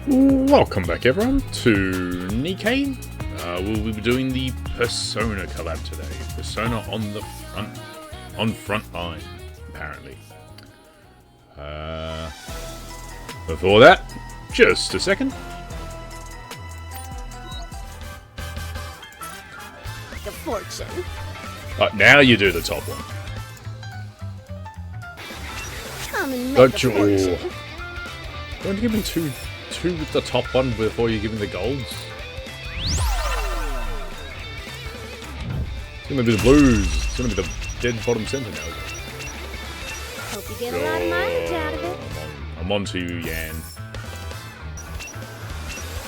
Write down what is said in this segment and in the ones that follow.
Welcome back, everyone, to Nikke. We'll be doing the Persona Collab today. Persona on Frontline, apparently. Before that, just a second. The fortune. Now you do the top one. Come and make Don't a you? fortune. Don't give me two with the top one before you give me the golds. It's gonna be the blues. It's gonna be the dead bottom center now. Hope you get a lot of mileage out of it. I'm on to you, Yan.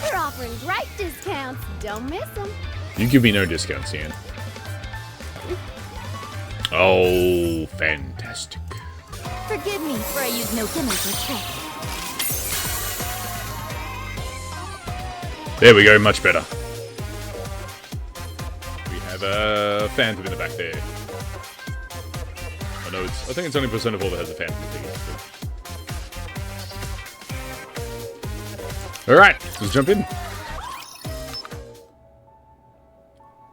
They're offering great discounts. Don't miss them. You give me no discounts, Yan. Oh, fantastic. Forgive me for I use no gimmicks or tricks. There we go, much better. We have a Phantom in the back there. I think it's only Persona 4 that has a Phantom thing. Alright, let's jump in.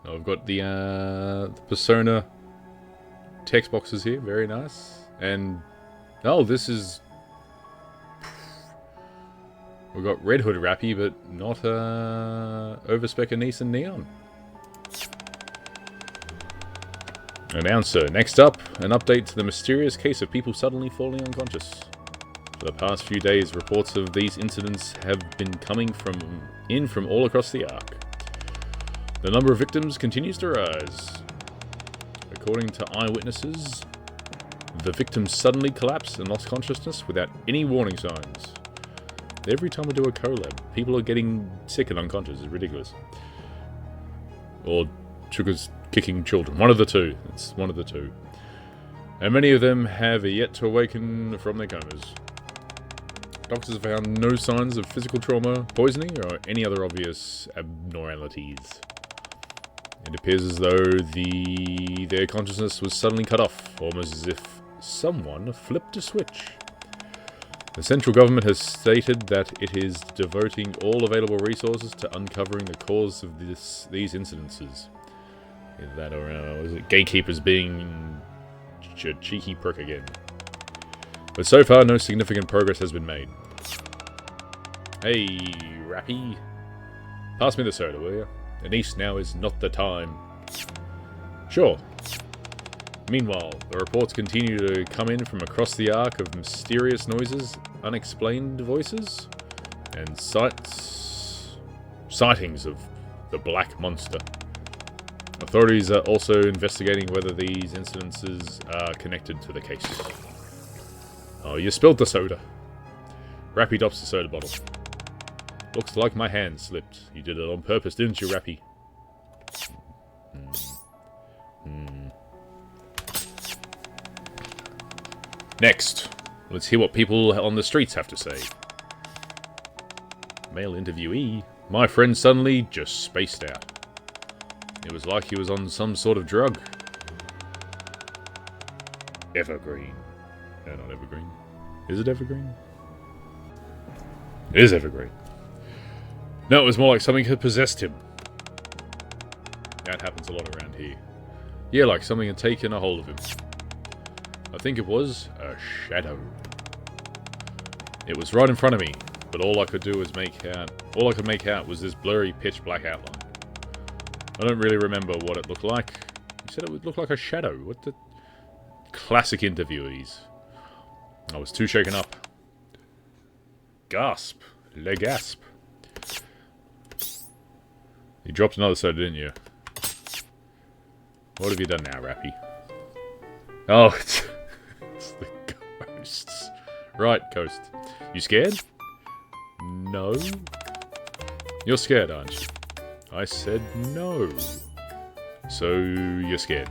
I've got the Persona text boxes here, very nice. And, oh, this is... We've got Red Hood Rappy, but not Overspec Anise and Neon. Announcer. Next up, an update to the mysterious case of people suddenly falling unconscious. For the past few days, reports of these incidents have been coming from all across the Ark. The number of victims continues to rise. According to eyewitnesses, the victims suddenly collapsed and lost consciousness without any warning signs. Every time we do a collab, people are getting sick and unconscious. It's ridiculous. Or Sugar's kicking children. One of the two. It's one of the two. And many of them have yet to awaken from their comas. Doctors have found no signs of physical trauma, poisoning, or any other obvious abnormalities. It appears as though their consciousness was suddenly cut off, almost as if someone flipped a switch. The central government has stated that it is devoting all available resources to uncovering the cause of these incidences. Either that or is it gatekeepers being a cheeky prick again. But so far, no significant progress has been made. Hey, Rappy. Pass me the soda, will you? Anise, now is not the time. Sure. Meanwhile, the reports continue to come in from across the Ark of mysterious noises, unexplained voices, and sightings of the Black Monster. Authorities are also investigating whether these incidences are connected to the case. Oh, you spilled the soda. Rappy drops the soda bottle. Looks like my hand slipped. You did it on purpose, didn't you, Rappy? Next, let's hear what people on the streets have to say. Male interviewee. My friend suddenly just spaced out. It was like he was on some sort of drug. Evergreen. No, not Evergreen. Is it Evergreen? It is Evergreen. No, it was more like something had possessed him. That happens a lot around here. Yeah, like something had taken a hold of him. I think it was a shadow. It was right in front of me, but all I could make out was this blurry pitch black outline. I don't really remember what it looked like. You said it would look like a shadow. What the... Classic interviewees. I was too shaken up. Gasp. Le gasp. You dropped another soda, didn't you? What have you done now, Rappy? Oh, it's the ghosts. Right, ghost. You scared? No. You're scared, aren't you? I said no. So, you're scared.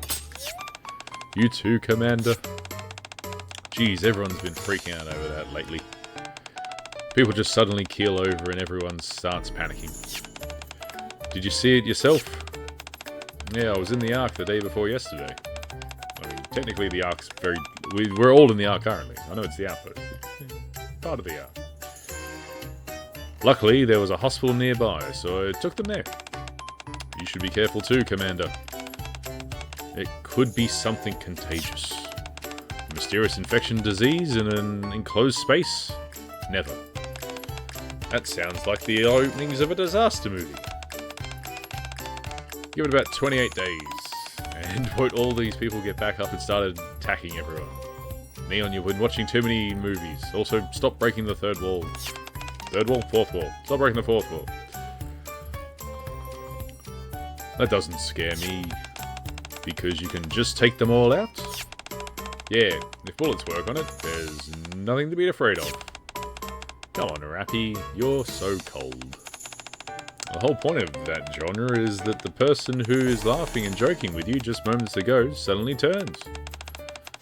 You too, Commander. Jeez, everyone's been freaking out over that lately. People just suddenly keel over and everyone starts panicking. Did you see it yourself? Yeah, I was in the Ark the day before yesterday. I mean, technically the Ark's very... We're all in the Ark currently. I know it's the outpost. Part of the Ark. Luckily, there was a hospital nearby, so I took them there. You should be careful too, Commander. It could be something contagious. A mysterious infection disease in an enclosed space? Never. That sounds like the openings of a disaster movie. Give it about 28 days, and won't all these people get back up and start attacking everyone? Neon, you've been watching too many movies. Also, stop breaking the third wall. Third wall? Fourth wall. Stop breaking the fourth wall. That doesn't scare me, because you can just take them all out. Yeah, if bullets work on it, there's nothing to be afraid of. Come on, Rappy, you're so cold. The whole point of that genre is that the person who is laughing and joking with you just moments ago suddenly turns.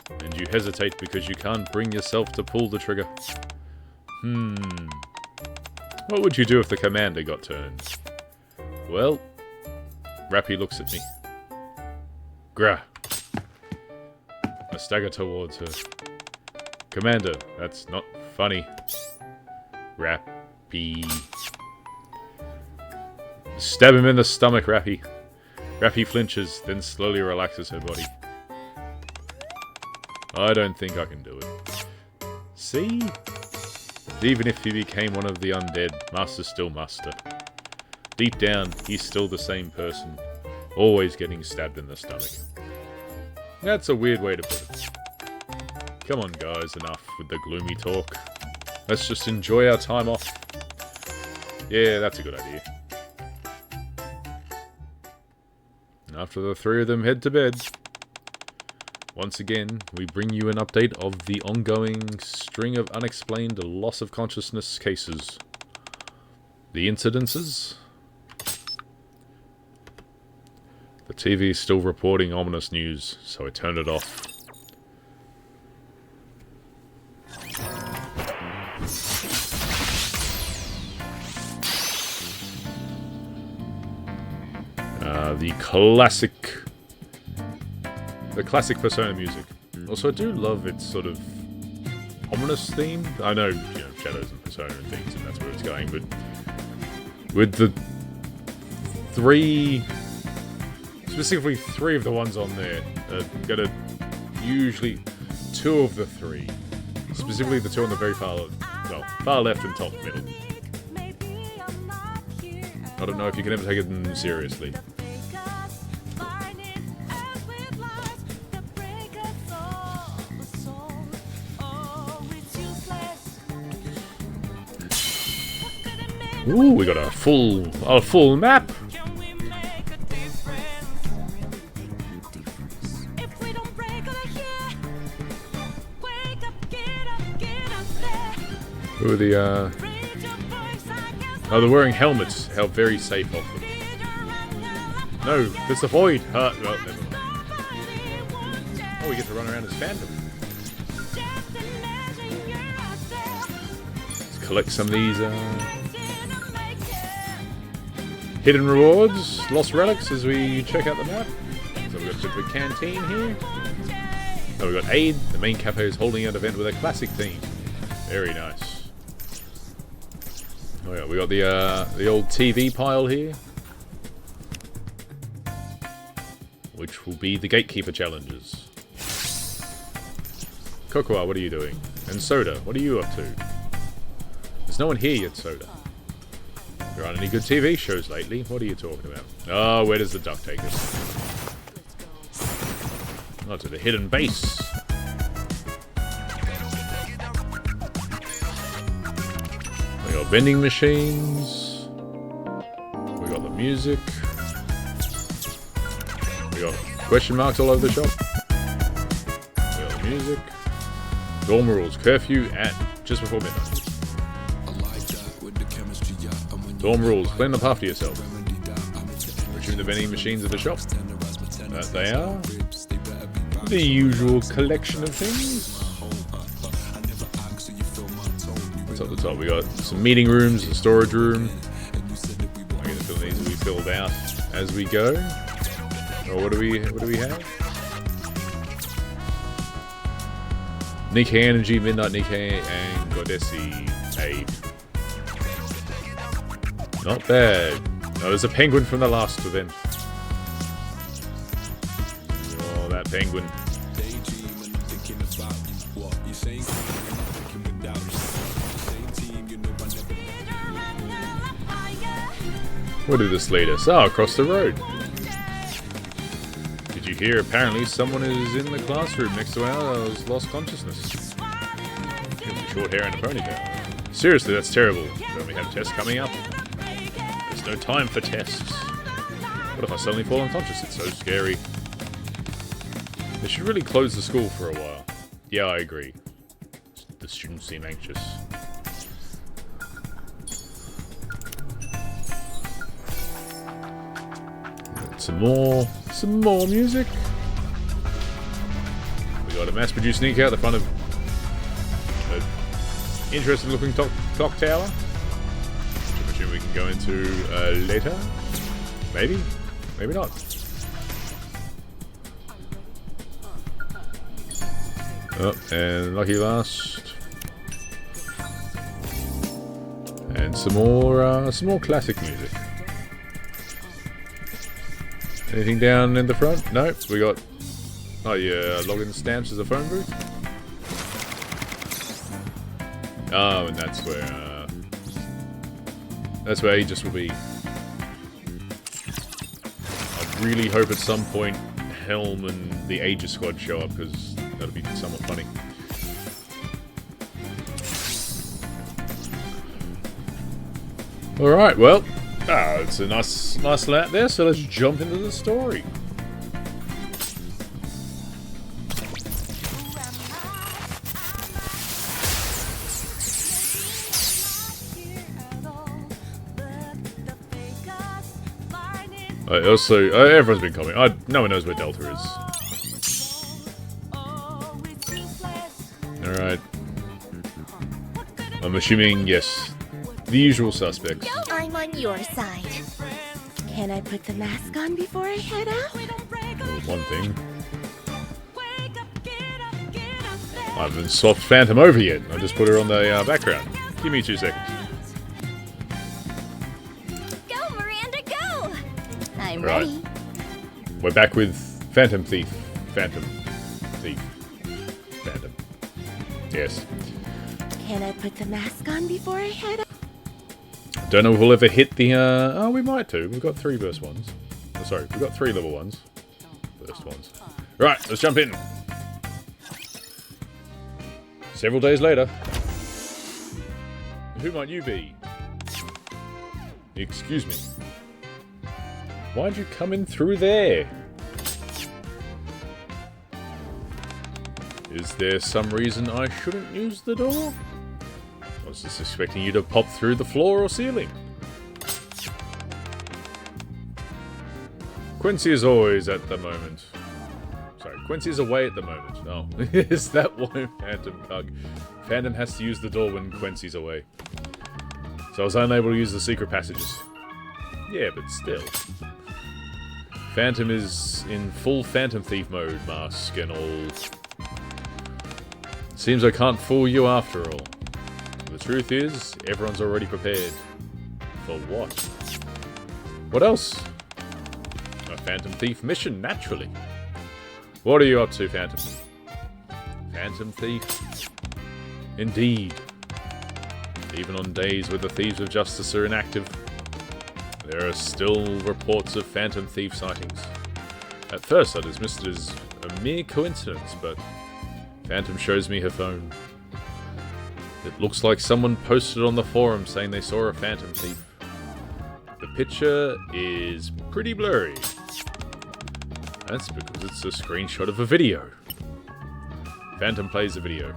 And you hesitate because you can't bring yourself to pull the trigger. What would you do if the commander got turned? Well, Rappy looks at me. Grah. I stagger towards her. Commander, that's not funny. Rappy. Stab him in the stomach, Rappy. Rappy flinches, then slowly relaxes her body. I don't think I can do it. See? Even if he became one of the undead, Master's still Master. Deep down, he's still the same person, always getting stabbed in the stomach. That's a weird way to put it. Come on, guys, enough with the gloomy talk. Let's just enjoy our time off. Yeah, that's a good idea. After the three of them head to bed, once again, we bring you an update of the ongoing string of unexplained loss of consciousness cases. The incidences. The TV is still reporting ominous news, so I turned it off. The classic Persona music. Also, I do love its sort of ominous theme. I know, Shadows and Persona and things, and that's where it's going, but with the specifically three of the ones on there, usually two of the three, specifically the two on the very far left and top middle. I don't know if you can ever take them seriously. Ooh, we got a full map. Who are the oh, they're wearing helmets. How very safe of them. No, there's the void. Well, never mind. Oh, we get to run around as Phantom. Let's collect some of these hidden rewards, lost relics as we check out the map. So we've got a bit of a canteen here. Oh, we've got Aid. The main cafe is holding an event with a classic theme. Very nice. Oh yeah, we got the old TV pile here, which will be the Gatekeeper challenges. Cocoa, what are you doing? And Soda, what are you up to? There's no one here yet, Soda. There aren't any good TV shows lately. What are you talking about? Oh, where does the duck take us? Oh, to the hidden base. We got vending machines. We got the music. We got question marks all over the shop. We got the music. Dorm rules. Curfew at just before midnight. Dorm rules. Clean up after yourself. Retrieve the vending machines at the shop. That they are. The usual collection of things. What's up the top? We got some meeting rooms, a storage room. I get the feeling these will be filled out as we go. Or what do we have? Nikke Energy, Midnight Nikke, and Godessi Aid. Not bad. No, there's a penguin from the last event. Oh, that penguin. Where did this lead us? Oh, across the road. Did you hear? Apparently someone is in the classroom next to ours lost consciousness. Short hair and a ponytail. Seriously, that's terrible. Don't we have tests coming up? There's no time for tests. What if I suddenly fall unconscious? It's so scary. They should really close the school for a while. Yeah, I agree. The students seem anxious. Some more music. We got a mass-produced Nikke out the front of an interesting-looking clock tower, which I'm assuming we can go into later. Maybe, maybe not. Oh, and lucky last, and some more classic music. Anything down in the front? Nope. We got... Oh yeah, login stamps as a phone booth. Oh, and that's where Aegis will be. I really hope at some point Helm and the Aegis squad show up, because that'll be somewhat funny. Alright, well... it's a nice lap there, so let's jump into the story. Everyone's been commenting. No one knows where Delta is. Alright. I'm assuming, yes, the usual suspects. I'm on your side. Can I put the mask on before I head out? Well, one thing. I haven't swapped Phantom over yet. I just put her on the background. Give me 2 seconds. Go, Miranda, go! I'm Right. ready. We're back with Phantom Thief. Phantom. Yes. Can I put the mask on before I head out? Don't know if we'll ever hit the, oh, we might too. We've got 3 burst ones. Oh, sorry, we've got 3 level 1s. Burst ones. Right, let's jump in. Several days later. Who might you be? Excuse me. Why'd you come in through there? Is there some reason I shouldn't use the door? I was just expecting you to pop through the floor or ceiling. Quincy is always at the moment. Sorry, Quincy's away at the moment. Oh, is that why Phantom has to use the door when Quincy's away? So I was unable to use the secret passages. Yeah, but still. Phantom is in full Phantom Thief mode, mask and all. Seems I can't fool you after all. The truth is, everyone's already prepared. For what? What else? A Phantom Thief mission, naturally. What are you up to, Phantom? Phantom Thief? Indeed. Even on days where the Thieves of Justice are inactive, there are still reports of Phantom Thief sightings. At first I dismissed it as a mere coincidence, but Phantom shows me her phone. It looks like someone posted on the forum saying they saw a Phantom Thief. The picture is pretty blurry. That's because it's a screenshot of a video. Phantom plays the video.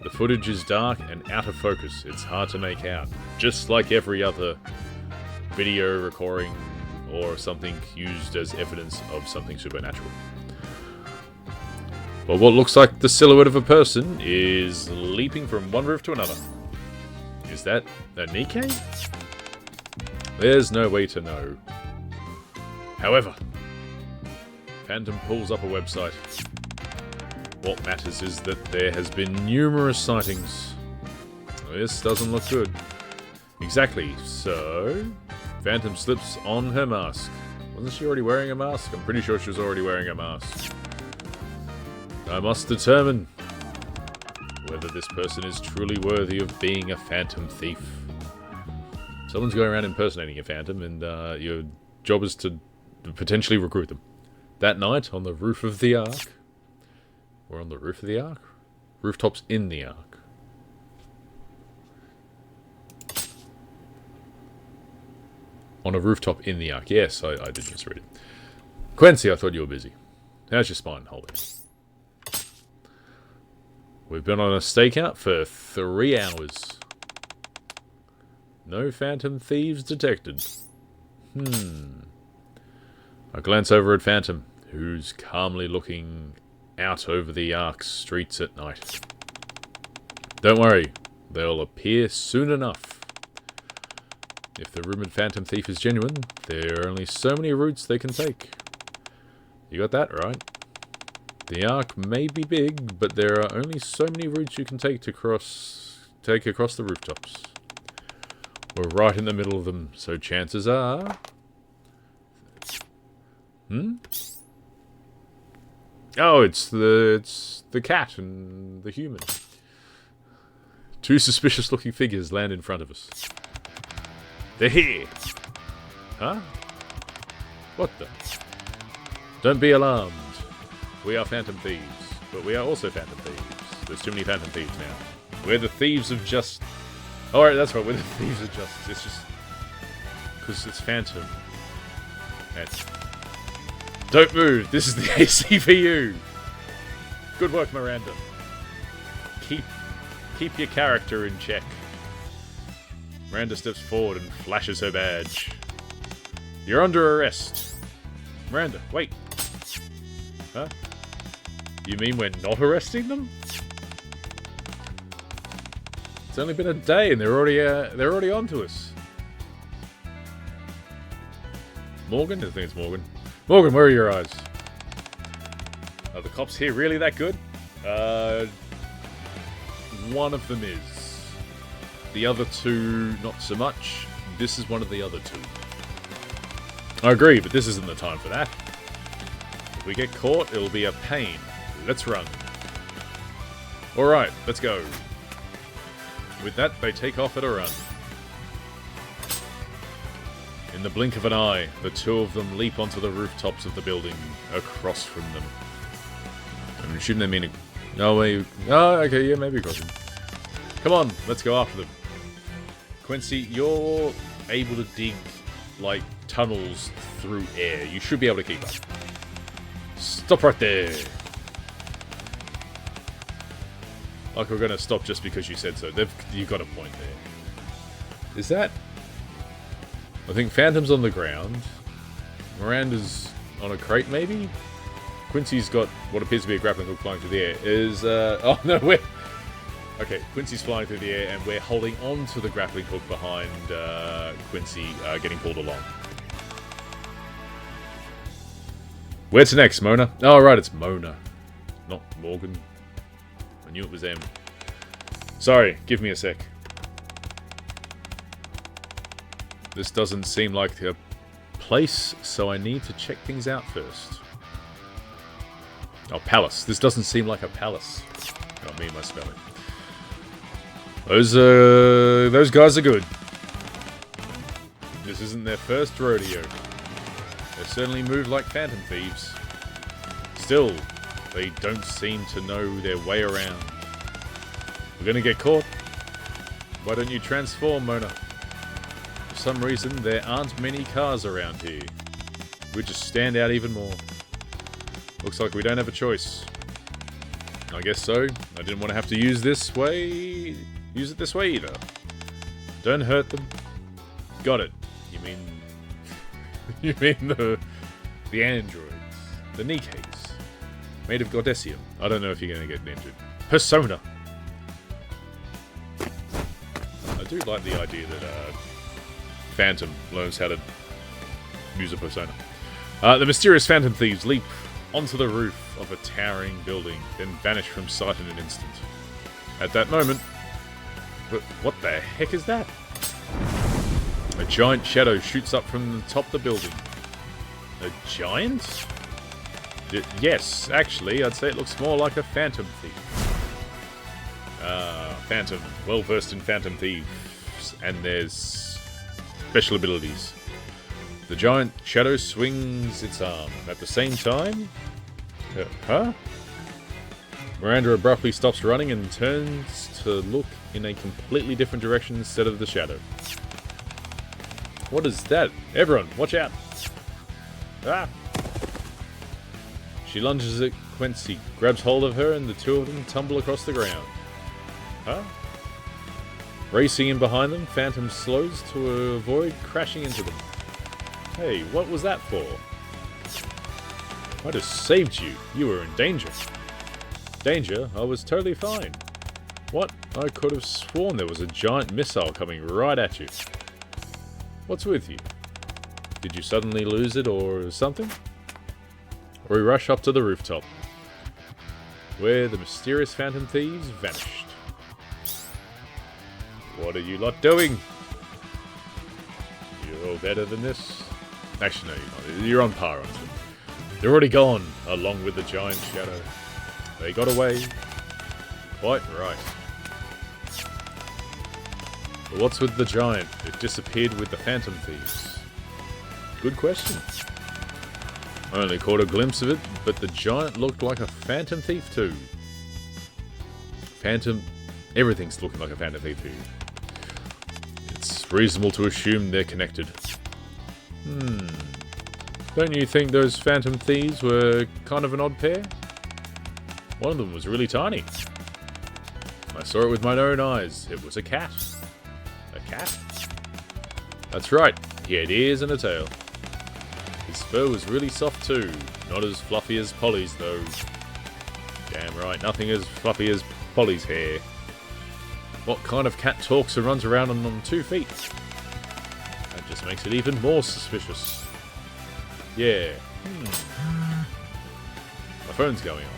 The footage is dark and out of focus. It's hard to make out. Just like every other video recording or something used as evidence of something supernatural. But what looks like the silhouette of a person is leaping from one roof to another. Is that a Nikke? There's no way to know. However, Phantom pulls up a website. What matters is that there has been numerous sightings. This doesn't look good. Exactly, so... Phantom slips on her mask. Wasn't she already wearing a mask? I'm pretty sure she was already wearing a mask. I must determine whether this person is truly worthy of being a phantom thief. Someone's going around impersonating a phantom, and your job is to potentially recruit them. That night, on the roof of the Ark... We're on the roof of the Ark? Rooftops in the Ark. On a rooftop in the Ark. Yes, I did misread it. Quincy, I thought you were busy. How's your spine holding? We've been on a stakeout for 3 hours. No phantom thieves detected. I glance over at Phantom, who's calmly looking out over the Ark's streets at night. Don't worry, they'll appear soon enough. If the rumoured phantom thief is genuine, there are only so many routes they can take. You got that right. The Ark may be big, but there are only so many routes you can take across the rooftops. We're right in the middle of them, so chances are... Oh, it's the cat and the human. 2 suspicious-looking figures land in front of us. They're here! Huh? What the? Don't be alarmed. We are phantom thieves, but we are also phantom thieves. There's too many phantom thieves now. We're the thieves of just... Alright, that's right, we're the thieves of justice. It's just... because it's phantom. And... Don't move! This is the AC for you! Good work, Miranda. Keep your character in check. Miranda steps forward and flashes her badge. You're under arrest. Miranda, wait. Huh? You mean we're not arresting them? It's only been a day and they're already on to us. Morgan? I think it's Morgan. Morgan, where are your eyes? Are the cops here really that good? One of them is. The other 2, not so much. This is one of the other 2. I agree, but this isn't the time for that. If we get caught, it'll be a pain. Let's run. Alright, let's go. With that, they take off at a run. In the blink of an eye, the 2 of them leap onto the rooftops of the building across from them. I'm assuming they mean... No, wait. Oh, okay, yeah, maybe across them. Come on, let's go after them. Quincy, you're able to dig, like, tunnels through air. You should be able to keep up. Stop right there. Like we're going to stop just because you said so. You got a point there. Is that... I think Phantom's on the ground. Miranda's on a crate, maybe? Quincy's got what appears to be a grappling hook flying through the air. Oh, no, we're... Okay, Quincy's flying through the air, and we're holding on to the grappling hook behind Quincy getting pulled along. Where to next, Mona? Oh, right, it's Mona. Not Morgan. I knew it was M. Sorry, give me a sec. This doesn't seem like a place, so I need to check things out first. Oh, palace. This doesn't seem like a palace. Oh, me and my spelling. Those guys are good. This isn't their first rodeo. They certainly move like phantom thieves. Still, they don't seem to know their way around. We're gonna get caught. Why don't you transform, Mona? For some reason, there aren't many cars around here. We just stand out even more. Looks like we don't have a choice. I guess so. I didn't want to have to use it this way either. Don't hurt them. Got it. You mean... you mean the androids. The Nikkes. Made of Goddessium. I don't know if you're going to get injured. Persona. I do like the idea that Phantom learns how to use a persona. The mysterious phantom thieves leap onto the roof of a towering building, then vanish from sight in an instant. At that moment... But what the heck is that? A giant shadow shoots up from the top of the building. A giant? Yes, actually, I'd say it looks more like a phantom thief. Phantom, well versed in phantom thieves, and there's special abilities. The giant shadow swings its arm. At the same time... huh? Miranda abruptly stops running and turns to look in a completely different direction instead of the shadow. What is that? Everyone, watch out! Ah! She lunges at Quincy, grabs hold of her, and the two of them tumble across the ground. Huh? Racing in behind them, Phantom slows to avoid crashing into them. Hey, what was that for? I just saved you. You were in danger. Danger? I was totally fine. What? I could have sworn there was a giant missile coming right at you. What's with you? Did you suddenly lose it or something? We rush up to the rooftop, where the mysterious phantom thieves vanished. What are you lot doing? You're all better than this? Actually, no, you're not. You're on par on them. They're already gone, along with the giant shadow. They got away. Quite right. But what's with the giant? It disappeared with the phantom thieves. Good question. I only caught a glimpse of it, but the giant looked like a phantom thief too. Everything's looking like a phantom thief too. It's reasonable to assume they're connected. Don't you think those phantom thieves were kind of an odd pair? One of them was really tiny. I saw it with my own eyes. It was a cat. A cat? That's right. He had ears and a tail. His fur was really soft too. Not as fluffy as Polly's though. Damn right, nothing as fluffy as Polly's hair. What kind of cat talks and runs around on 2 feet? That just makes it even more suspicious. Yeah. My phone's going off.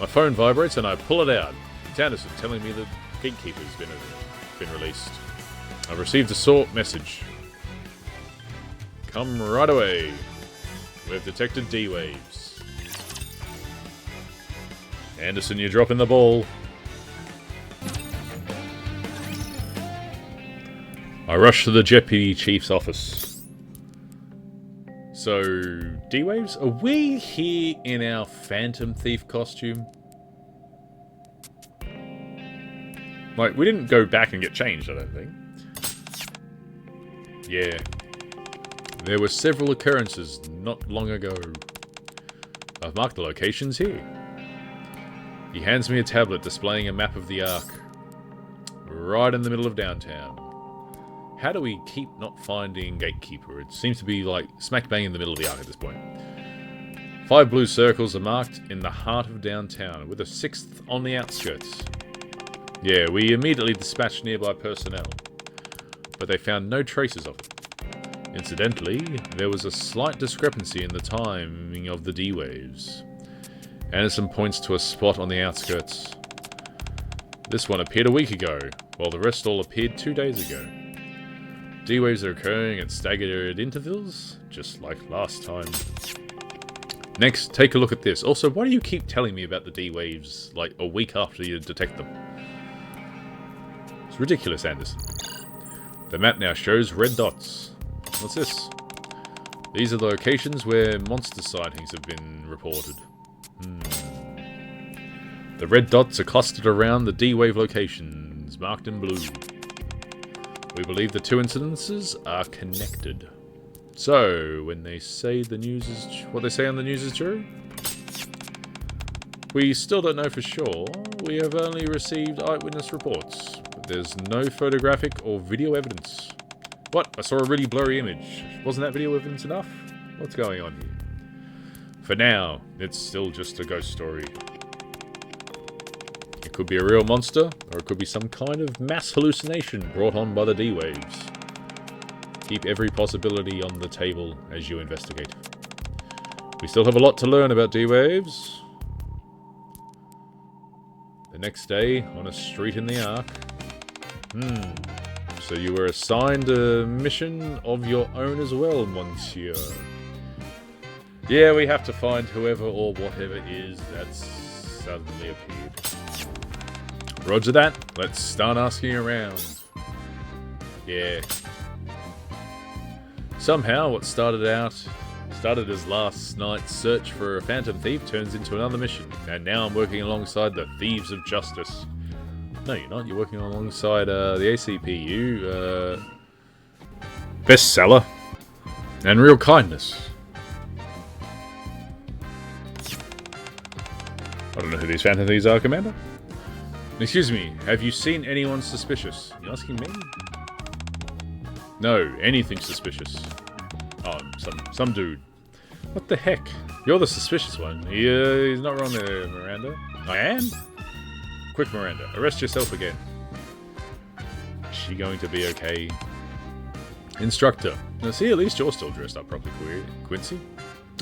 My phone vibrates and I pull it out. Candace is telling me that Gatekeeper's been released. I've received a sort message. Come right away. We've detected D-Waves. Anderson, you're dropping the ball. I rush to the Deputy Chief's office. So, D-Waves, are we here in our Phantom Thief costume? Like, we didn't go back and get changed, I don't think. Yeah. There were several occurrences not long ago. I've marked the locations here. He hands me a tablet displaying a map of the Ark. Right in the middle of downtown. How do we keep not finding Gatekeeper? It seems to be like smack bang in the middle of the Ark at this point. 5 blue circles are marked in the heart of downtown, with a 6th on the outskirts. Yeah, we immediately dispatched nearby personnel, but they found no traces of it. Incidentally, there was a slight discrepancy in the timing of the D-Waves. Anderson points to a spot on the outskirts. This one appeared a week ago, while the rest all appeared 2 days ago. D-Waves are occurring at staggered intervals, just like last time. Next, take a look at this. Also, why do you keep telling me about the D-Waves, like, a week after you detect them? It's ridiculous, Anderson. The map now shows red dots. What's this? These are the locations where monster sightings have been reported. The red dots are clustered around the D-Wave locations, marked in blue. We believe the 2 incidences are connected. So, when they say the news is... what they say on the news is true? We still don't know for sure. We have only received eyewitness reports. But there's no photographic or video evidence. What? I saw a really blurry image. Wasn't that video evidence enough? What's going on here? For now, it's still just a ghost story. It could be a real monster, or it could be some kind of mass hallucination brought on by the D-Waves. Keep every possibility on the table as you investigate. We still have a lot to learn about D-Waves. The next day, on a street in the Ark. So you were assigned a mission of your own as well, monsieur. Yeah, we have to find whoever or whatever it is that's suddenly appeared. Roger that. Let's start asking around. Yeah. Somehow, what started as last night's search for a phantom thief turns into another mission, and now I'm working alongside the Thieves of Justice. No, you're not. You're working alongside the ACPU, bestseller, and real kindness. I don't know who these phantom thieves are, Commander. Excuse me, have you seen anyone suspicious? You asking me? No, anything suspicious. Oh, some dude. What the heck? You're the suspicious one. He's not wrong there, Miranda. I am? Quick, Miranda, arrest yourself again. Is she going to be okay? Instructor. Now see, at least you're still dressed up properly, Quincy.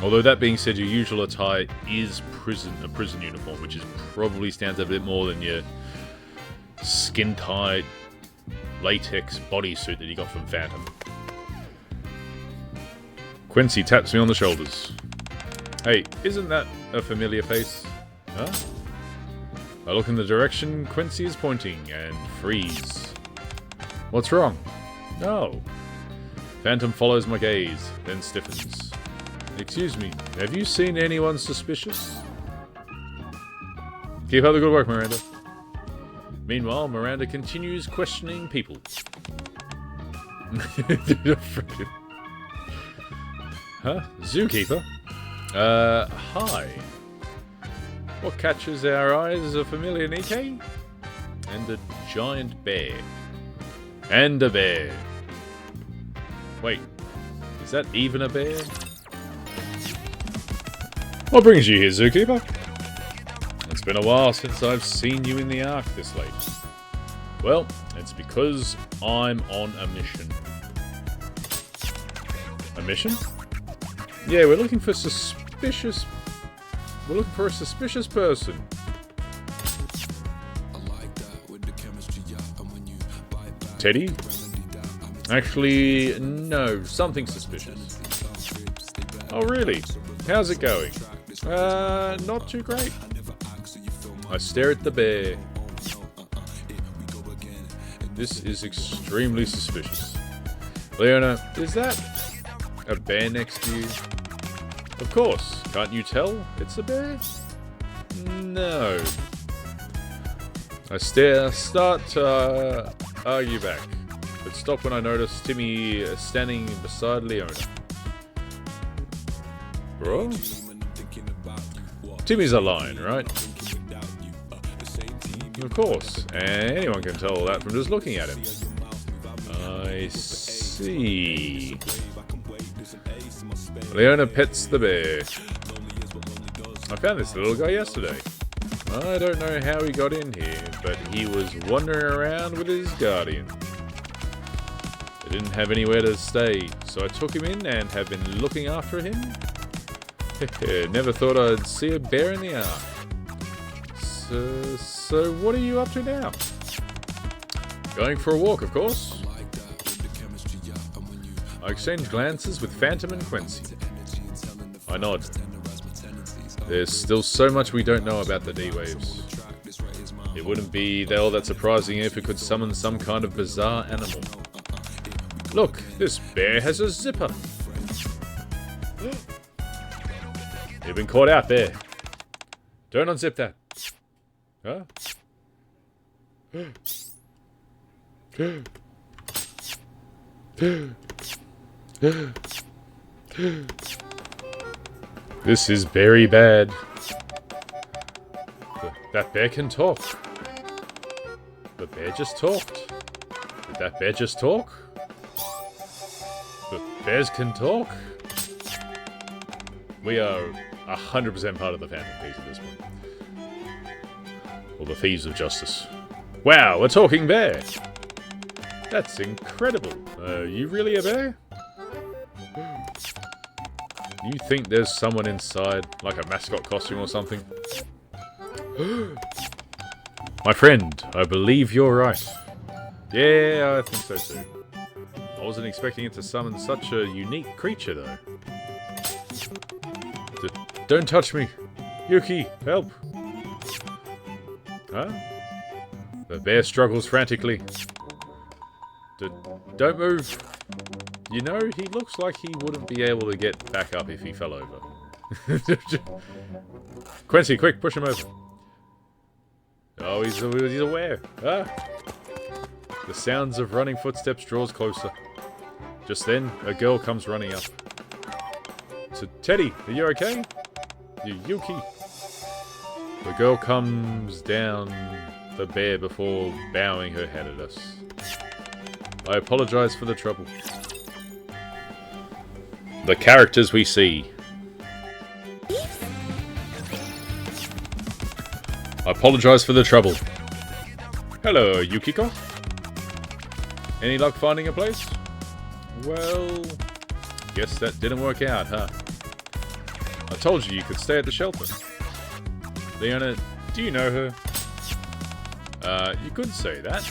Although that being said, your usual attire is a prison uniform, which probably stands out a bit more than your skin-tight latex bodysuit that you got from Phantom. Quincy taps me on the shoulders. Hey, isn't that a familiar face? Huh? I look in the direction Quincy is pointing and freeze. What's wrong? Oh. Phantom follows my gaze, then stiffens. Excuse me, have you seen anyone suspicious? Keep up the good work, Miranda. Meanwhile, Miranda continues questioning people. Huh? Zookeeper? Hi. What catches our eyes is a familiar Nikke? And a giant bear. And a bear. Wait, is that even a bear? What brings you here, Zookeeper? It's been a while since I've seen you in the Ark this late. Well, it's because I'm on a mission. A mission? Yeah, we're looking for a suspicious person. Teddy? Actually, no, something suspicious. Oh, really? How's it going? Not too great. I stare at the bear. This is extremely suspicious. Leona, is that a bear next to you? Of course. Can't you tell it's a bear? No. I start to argue back, but stop when I notice Timmy standing beside Leona. Bro? Timmy's a lion, right? Of course, and anyone can tell that from just looking at him. I see. Leona pets the bear. I found this little guy yesterday. I don't know how he got in here, but he was wandering around with his guardian. They didn't have anywhere to stay, so I took him in and have been looking after him. Never thought I'd see a bear in the Ark. So what are you up to now? Going for a walk, of course. I exchange glances with Phantom and Quincy. I nod. There's still so much we don't know about the D-Waves. It wouldn't be all that surprising if it could summon some kind of bizarre animal. Look, this bear has a zipper. You've been caught out there. Don't unzip that. Huh? This is very bad. That bear can talk. The bear just talked. Did that bear just talk? The bears can talk? We are 100% part of the Phantom Thieves at this point. Or the Thieves of Justice. Wow, a talking bear! That's incredible. You really a bear? You think there's someone inside, like a mascot costume or something? My friend, I believe you're right. Yeah, I think so too. I wasn't expecting it to summon such a unique creature, though. Don't touch me! Yuki, help! Huh? The bear struggles frantically. Don't move! You know, he looks like he wouldn't be able to get back up if he fell over. Quincy, quick, push him over. Oh, he's aware. Ah! The sounds of running footsteps draws closer. Just then, a girl comes running up. So, Teddy, are you okay? Yuki. The girl comes down the bear before bowing her head at us. I apologize for the trouble. The characters we see. I apologize for the trouble. Hello, Yukiko. Any luck finding a place? Well, guess that didn't work out, huh? I told you could stay at the shelter. Leona, do you know her? You could say that.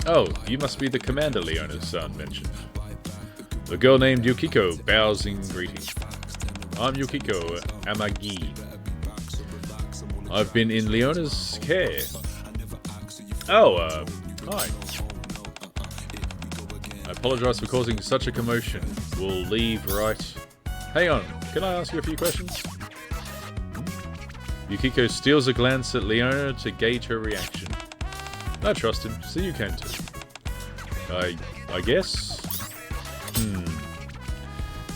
Oh, you must be the commander Leona's son mentioned. The girl named Yukiko bows in greeting. I'm Yukiko Amagi. I've been in Leona's care. Oh, hi. I apologize for causing such a commotion. We'll leave right... Hang on, can I ask you a few questions? Yukiko steals a glance at Leona to gauge her reaction. I trust him, so you can too. I guess?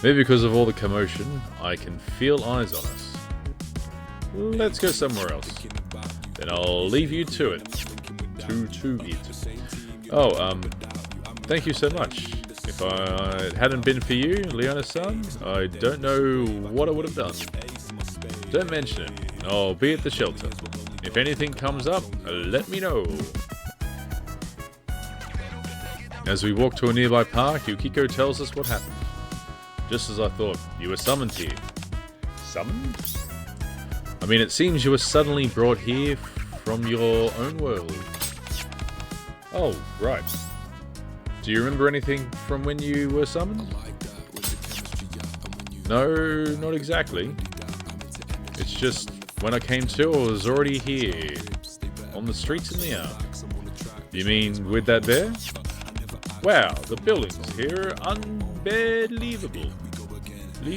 Maybe because of all the commotion, I can feel eyes on us. Let's go somewhere else. Then I'll leave you to it. To it. Oh, thank you so much. If it hadn't been for you, Leona-san, I don't know what I would have done. Don't mention it. I'll be at the shelter. If anything comes up, let me know. As we walk to a nearby park, Yukiko tells us what happened. Just as I thought, you were summoned here. Summoned? I mean, it seems you were suddenly brought here from your own world. Oh, right. Do you remember anything from when you were summoned? No, not exactly. It's just, when I came to, I was already here. On the streets in the Ark. You mean with that bear? Wow, the buildings here are unbelievable.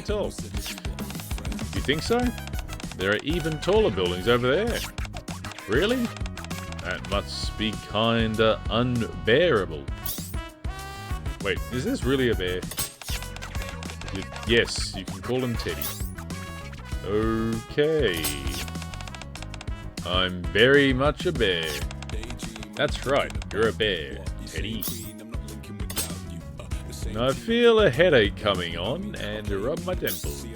Tall. You think so? There are even taller buildings over there. Really? That must be kinda unbearable. Wait, is this really a bear? Yes, you can call him Teddy. Okay. I'm very much a bear. That's right, you're a bear, Teddy. I feel a headache coming on and rub my temples.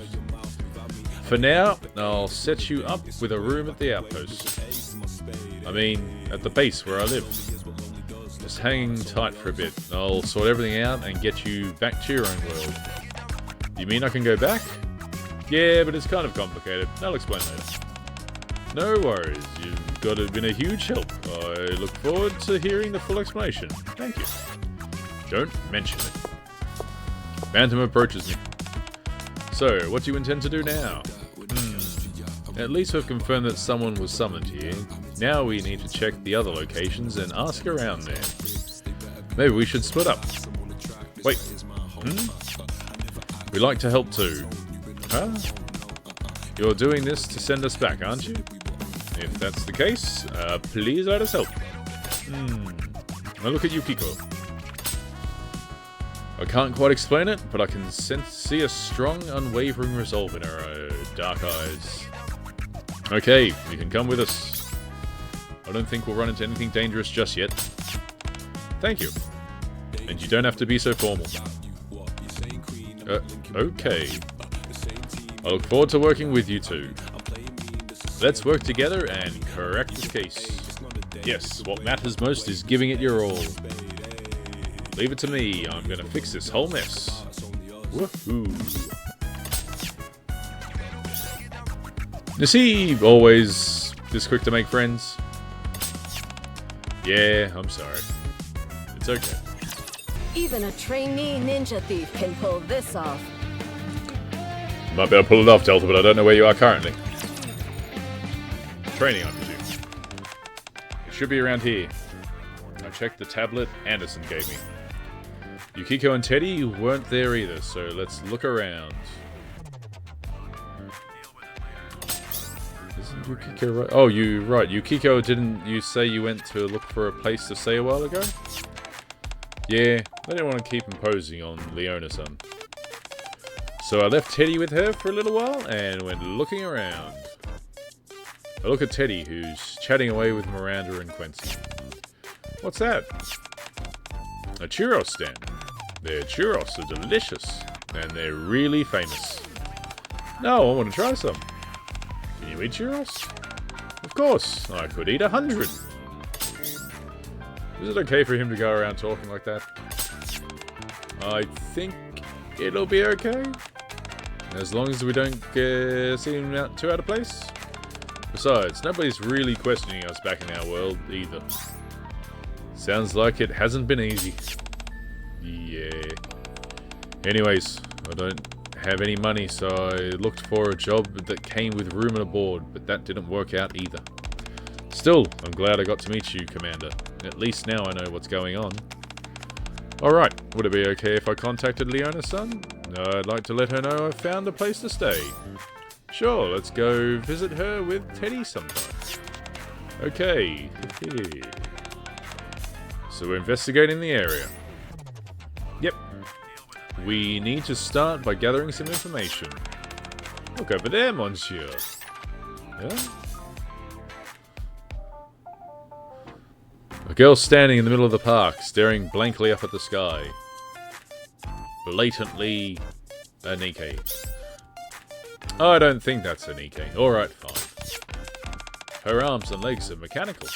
For now, I'll set you up with a room at the outpost. I mean, at the base where I live. Just hang tight for a bit. I'll sort everything out and get you back to your own world. You mean I can go back? Yeah, but it's kind of complicated. I'll explain later. No worries, you've been a huge help. I look forward to hearing the full explanation. Thank you. Don't mention it. Phantom approaches me. So, what do you intend to do now? At least we've confirmed that someone was summoned here. Now we need to check the other locations and ask around there. Maybe we should split up. Wait. We like to help too. Huh? You're doing this to send us back, aren't you? If that's the case, please let us help. Now look at Yukiko. I can't quite explain it, but I can see a strong, unwavering resolve in her dark eyes. Okay, you can come with us. I don't think we'll run into anything dangerous just yet. Thank you. And you don't have to be so formal. Okay. I look forward to working with you two. Let's work together and correct this case. Yes, what matters most is giving it your all. Leave it to me, I'm gonna fix this whole mess. Woohoo! Nasib, always this quick to make friends. Yeah, I'm sorry. It's okay. Even a trainee ninja thief can pull this off. Might be able to pull it off, Delta, but I don't know where you are currently. Training, I presume. It should be around here. I checked the tablet Anderson gave me. Yukiko and Teddy weren't there either, so let's look around. Isn't Yukiko right? Oh, you're right. Yukiko, didn't you say you went to look for a place to stay a while ago? Yeah, I didn't want to keep imposing on Leona-san. So I left Teddy with her for a little while and went looking around. I look at Teddy, who's chatting away with Miranda and Quincy. What's that? A churros stand. Their churros are delicious, and they're really famous. No, I want to try some. Can you eat churros? Of course, I could eat 100. Is it okay for him to go around talking like that? I think it'll be okay. As long as we don't seem too out of place. Besides, nobody's really questioning us back in our world either. Sounds like it hasn't been easy. Yeah. Anyways, I don't have any money, so I looked for a job that came with room and board, but that didn't work out either. Still, I'm glad I got to meet you, Commander. At least now I know what's going on. Alright, would it be okay if I contacted Leona-san? I'd like to let her know I've found a place to stay. Sure, let's go visit her with Teddy sometime. Okay. So we're investigating the area. Yep. We need to start by gathering some information. Look over there, monsieur. Yeah? A girl standing in the middle of the park, staring blankly up at the sky. Blatantly a Nikke. Oh, I don't think that's a Nikke. Alright, fine. Her arms and legs are mechanical.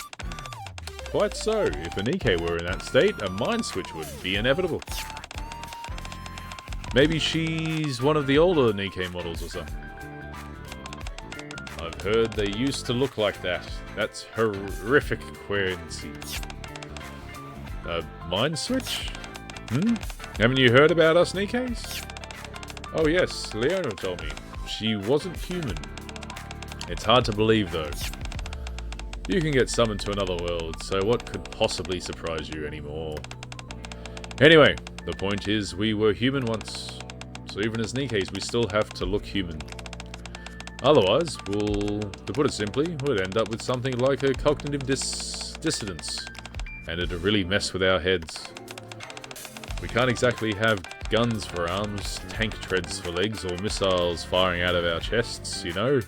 Quite so. If a Nikke were in that state, a mind switch would be inevitable. Maybe she's one of the older Nikke models or something. I've heard they used to look like that. That's horrific, Quincy. A mind switch? Haven't you heard about us Nikkes? Oh yes, Leona told me. She wasn't human. It's hard to believe though. You can get summoned to another world, so what could possibly surprise you anymore? Anyway, the point is we were human once. So even as Nikkes, we still have to look human. Otherwise, to put it simply, we'd end up with something like a cognitive dissonance. And it'd really mess with our heads. We can't exactly have guns for arms, tank treads for legs, or missiles firing out of our chests, you know?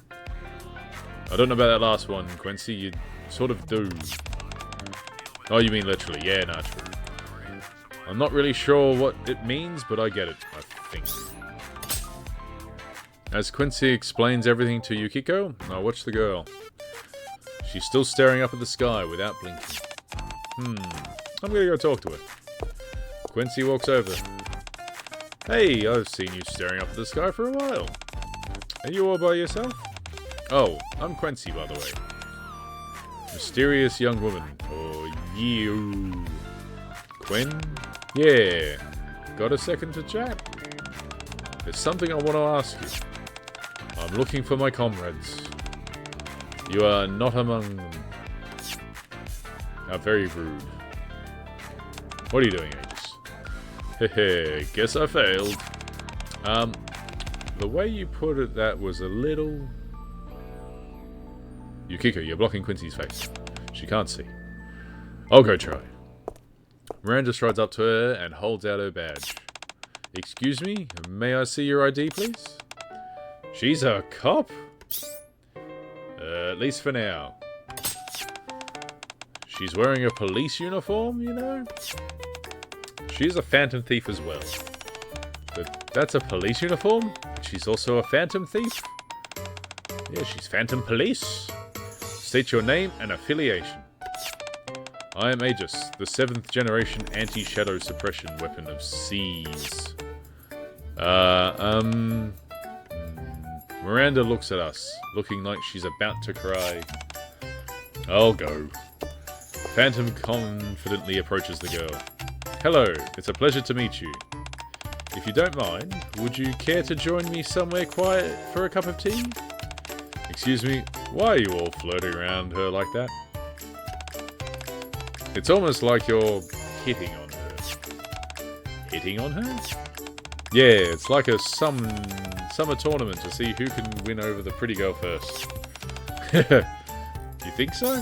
I don't know about that last one, Quincy. You sort of do. Oh, you mean literally. Yeah, nah, true. I'm not really sure what it means, but I get it, I think. As Quincy explains everything to Yukiko, I watch the girl. She's still staring up at the sky without blinking. I'm gonna go talk to her. Quincy walks over. Hey, I've seen you staring up at the sky for a while. Are you all by yourself? Oh, I'm Quincy, by the way. Mysterious young woman. Or you. Quinn? Yeah. Got a second to chat? There's something I want to ask you. I'm looking for my comrades. You are not among them. How very rude. What are you doing, Aegis? Hehe, guess I failed. The way you put it, that was a little... Yukiko, you're blocking Quincy's face. She can't see. I'll go try. Miranda strides up to her and holds out her badge. Excuse me, may I see your ID, please? She's a cop? At least for now. She's wearing a police uniform, you know? She's a phantom thief as well. But that's a police uniform? She's also a phantom thief? Yeah, she's phantom police. State your name and affiliation. I am Aegis, the 7th generation anti-shadow suppression weapon of Seas. Miranda looks at us, looking like she's about to cry. I'll go. Phantom confidently approaches the girl. Hello, it's a pleasure to meet you. If you don't mind, would you care to join me somewhere quiet for a cup of tea? Excuse me, why are you all flirting around her like that? It's almost like you're hitting on her. Hitting on her? Yeah, it's like a summer tournament to see who can win over the pretty girl first. You think so?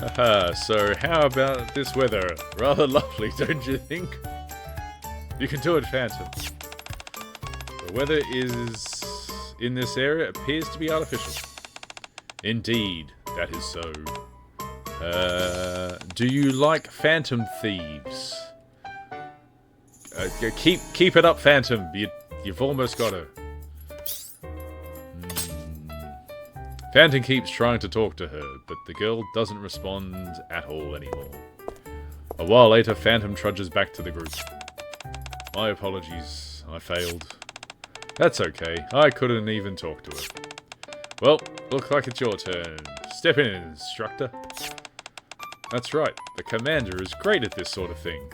Haha, so how about this weather? Rather lovely, don't you think? You can do it, Phantom. The weather in this area appears to be artificial. Indeed, that is so. Do you like phantom thieves? Keep it up, Phantom. You've almost got her. Phantom keeps trying to talk to her, but the girl doesn't respond at all anymore. A while later, Phantom trudges back to the group. My apologies, I failed. That's okay, I couldn't even talk to her. Well, looks like it's your turn. Step in, instructor. That's right, the commander is great at this sort of thing.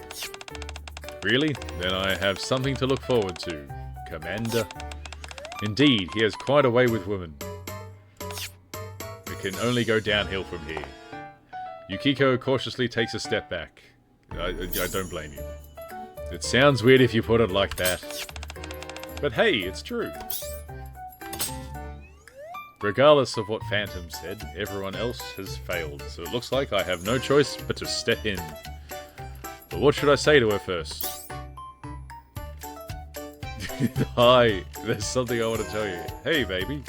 Really? Then I have something to look forward to. Commander? Indeed, he has quite a way with women. It can only go downhill from here. Yukiko cautiously takes a step back. I don't blame you. It sounds weird if you put it like that. But hey, it's true. Regardless of what Phantom said, everyone else has failed, so it looks like I have no choice but to step in. But what should I say to her first? Hi, there's something I want to tell you. Hey, baby.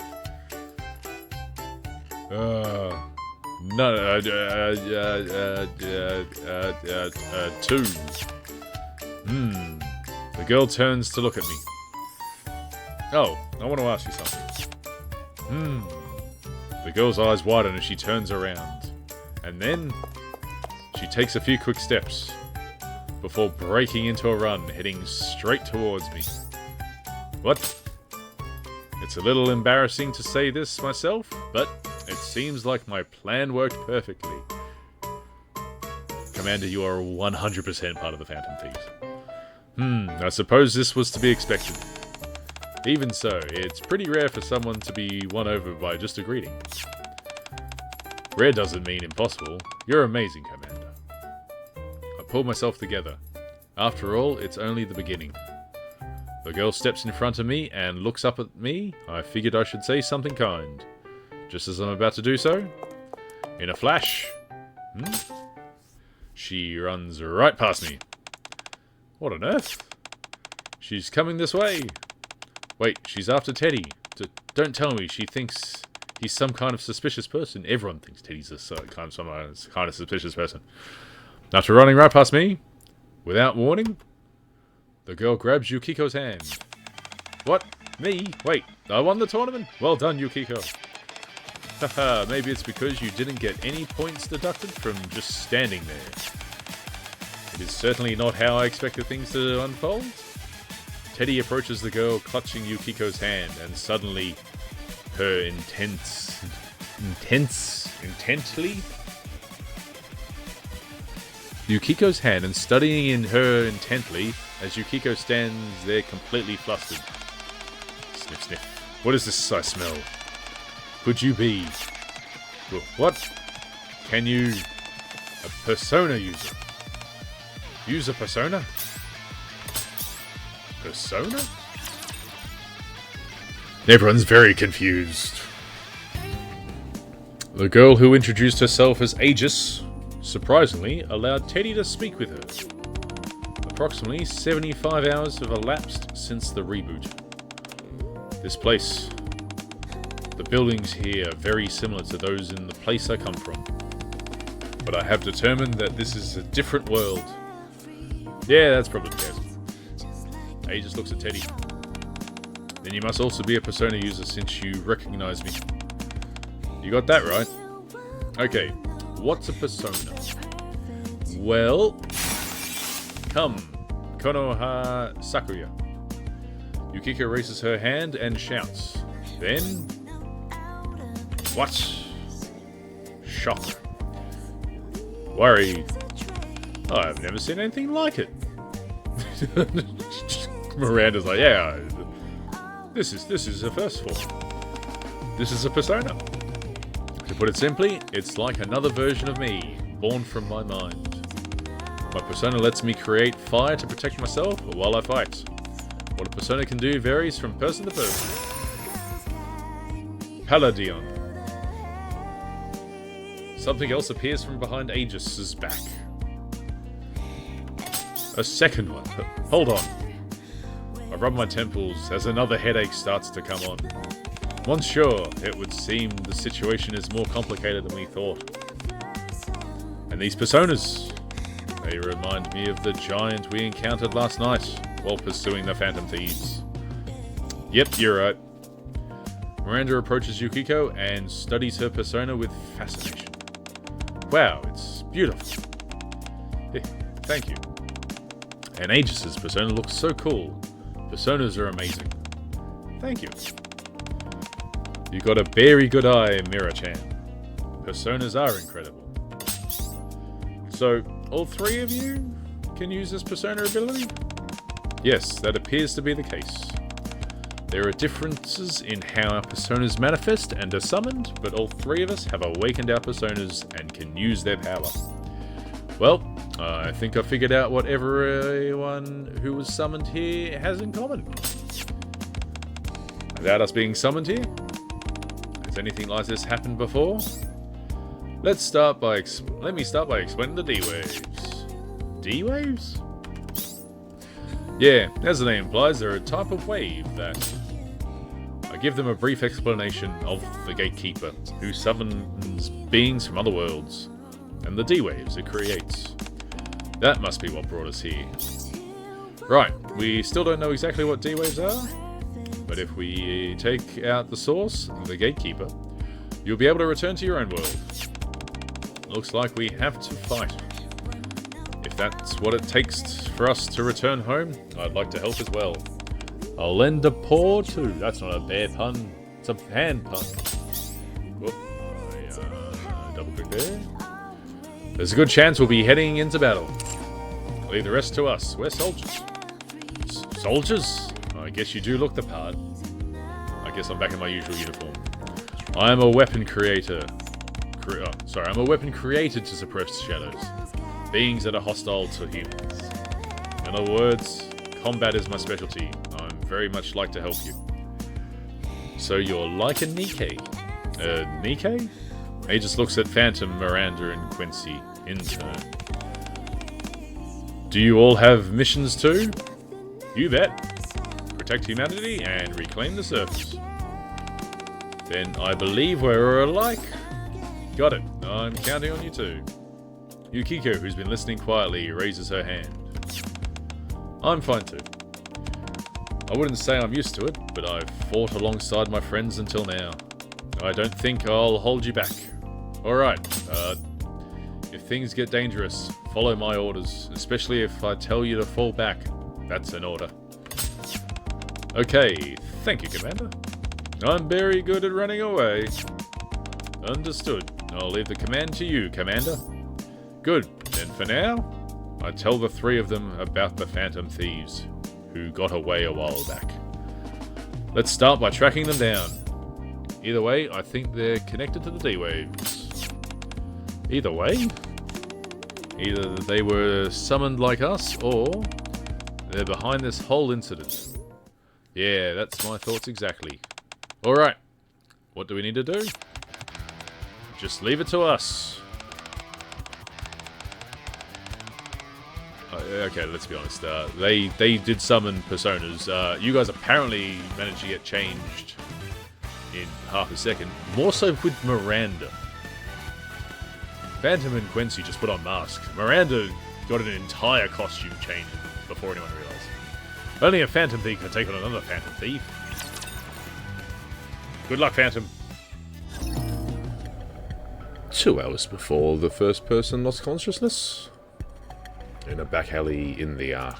Two. The girl turns to look at me. Oh, I want to ask you something. The girl's eyes widen as she turns around. And then, she takes a few quick steps before breaking into a run, heading straight towards me. What? It's a little embarrassing to say this myself, but it seems like my plan worked perfectly. Commander, you are 100% part of the Phantom Thieves. I suppose this was to be expected. Even so, it's pretty rare for someone to be won over by just a greeting. Rare doesn't mean impossible. You're amazing, Commander. I pulled myself together. After all, it's only the beginning. The girl steps in front of me and looks up at me. I figured I should say something kind. Just as I'm about to do so, in a flash, she runs right past me. What on earth? She's coming this way. Wait, she's after Teddy. Don't tell me she thinks he's some kind of suspicious person. Everyone thinks Teddy's some kind of suspicious person. After running right past me, without warning, the girl grabs Yukiko's hand. What? Me? Wait, I won the tournament? Well done, Yukiko. Haha, maybe it's because you didn't get any points deducted from just standing there. It is certainly not how I expected things to unfold. Teddy approaches the girl, clutching Yukiko's hand, and suddenly, her intently? Yukiko's hand and studying in her intently as Yukiko stands there completely flustered. Sniff, sniff. What is this I smell? Could you be... What? Can you... a persona user? Use a persona? Persona? Everyone's very confused. The girl who introduced herself as Aegis, surprisingly, allowed Teddy to speak with her. Approximately 75 hours have elapsed since the reboot. This place, the buildings here are very similar to those in the place I come from. But I have determined that this is a different world. Yeah, that's probably the case. Aegis looks at Teddy. Then you must also be a persona user since you recognize me. You got that right. Okay, what's a persona? Well, come, Konoha Sakuya. Yukiko raises her hand and shouts. Then, what? Shock. Worried. I've never seen anything like it. Miranda's like, yeah, this is a first for. This is a persona. To put it simply, it's like another version of me, born from my mind. My persona lets me create fire to protect myself while I fight. What a persona can do varies from person to person. Paladion. Something else appears from behind Aegis's back. A second one. Hold on. I rub my temples as another headache starts to come on. Once sure, it would seem the situation is more complicated than we thought. And these personas, they remind me of the giant we encountered last night while pursuing the Phantom Thieves. Yep, you're right. Miranda approaches Yukiko and studies her persona with fascination. Wow, it's beautiful. Thank you. And Aegis's persona looks so cool. Personas are amazing. Thank you. You got a very good eye, Mira-chan. Personas are incredible. So, all three of you can use this persona ability? Yes, that appears to be the case. There are differences in how our personas manifest and are summoned, but all three of us have awakened our personas and can use their power. Well, I think I figured out what everyone who was summoned here has in common. Without us being summoned here? Has anything like this happened before? Let me start by explaining the D-Waves. D-Waves? Yeah, as the name implies, they're a type of wave that... I give them a brief explanation of the Gatekeeper, who summons beings from other worlds, and the D-Waves it creates. That must be what brought us here. Right, we still don't know exactly what D-Waves are, but if we take out the source, the Gatekeeper, you'll be able to return to your own world. Looks like we have to fight. If that's what it takes for us to return home, I'd like to help as well. I'll lend a paw too. That's not a bear pun, it's a hand pun. Whoop. Double click there. There's a good chance we'll be heading into battle. Leave the rest to us. We're soldiers. Soldiers? I guess you do look the part. I guess I'm back in my usual uniform. I am a weapon creator. I'm a weapon created to suppress shadows. Beings that are hostile to humans. In other words, combat is my specialty. I'm very much like to help you. So you're like a Nikke. Nikke? Aegis looks at Phantom, Miranda, and Quincy in turn. Do you all have missions too? You bet. Protect humanity and reclaim the surface. Then I believe we're alike. Got it. I'm counting on you too. Yukiko, who's been listening quietly, raises her hand. I'm fine too. I wouldn't say I'm used to it, but I've fought alongside my friends until now. I don't think I'll hold you back. Alright, if things get dangerous, follow my orders, especially if I tell you to fall back. That's an order. Okay, thank you, Commander. I'm very good at running away. Understood. I'll leave the command to you, Commander. Good. Then for now, I tell the three of them about the Phantom Thieves, who got away a while back. Let's start by tracking them down. Either way, I think they're connected to the D-Waves. Either way? Either they were summoned like us, or they're behind this whole incident. Yeah, that's my thoughts exactly. Alright, what do we need to do? Just leave it to us. Okay, let's be honest. They did summon personas. You guys apparently managed to get changed in half a second. More so with Miranda. Phantom and Quincy just put on masks. Miranda got an entire costume change before anyone realized. Only a Phantom Thief can take on another Phantom Thief. Good luck, Phantom. 2 hours before the first person lost consciousness. In a back alley in the Ark.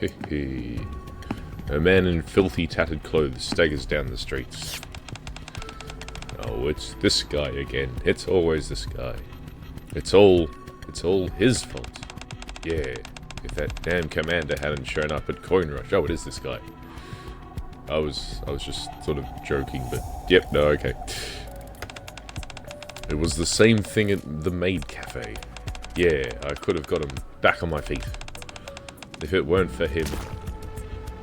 A man in filthy tattered clothes staggers down the streets. Oh, it's this guy again. It's always this guy. It's all It's all his fault. Yeah, if that damn commander hadn't shown up at Coin Rush. Oh, it is this guy. I was just sort of joking, but yep, no, okay. It was the same thing at the Maid Cafe. Yeah, I could have got him back on my feet. If it weren't for him.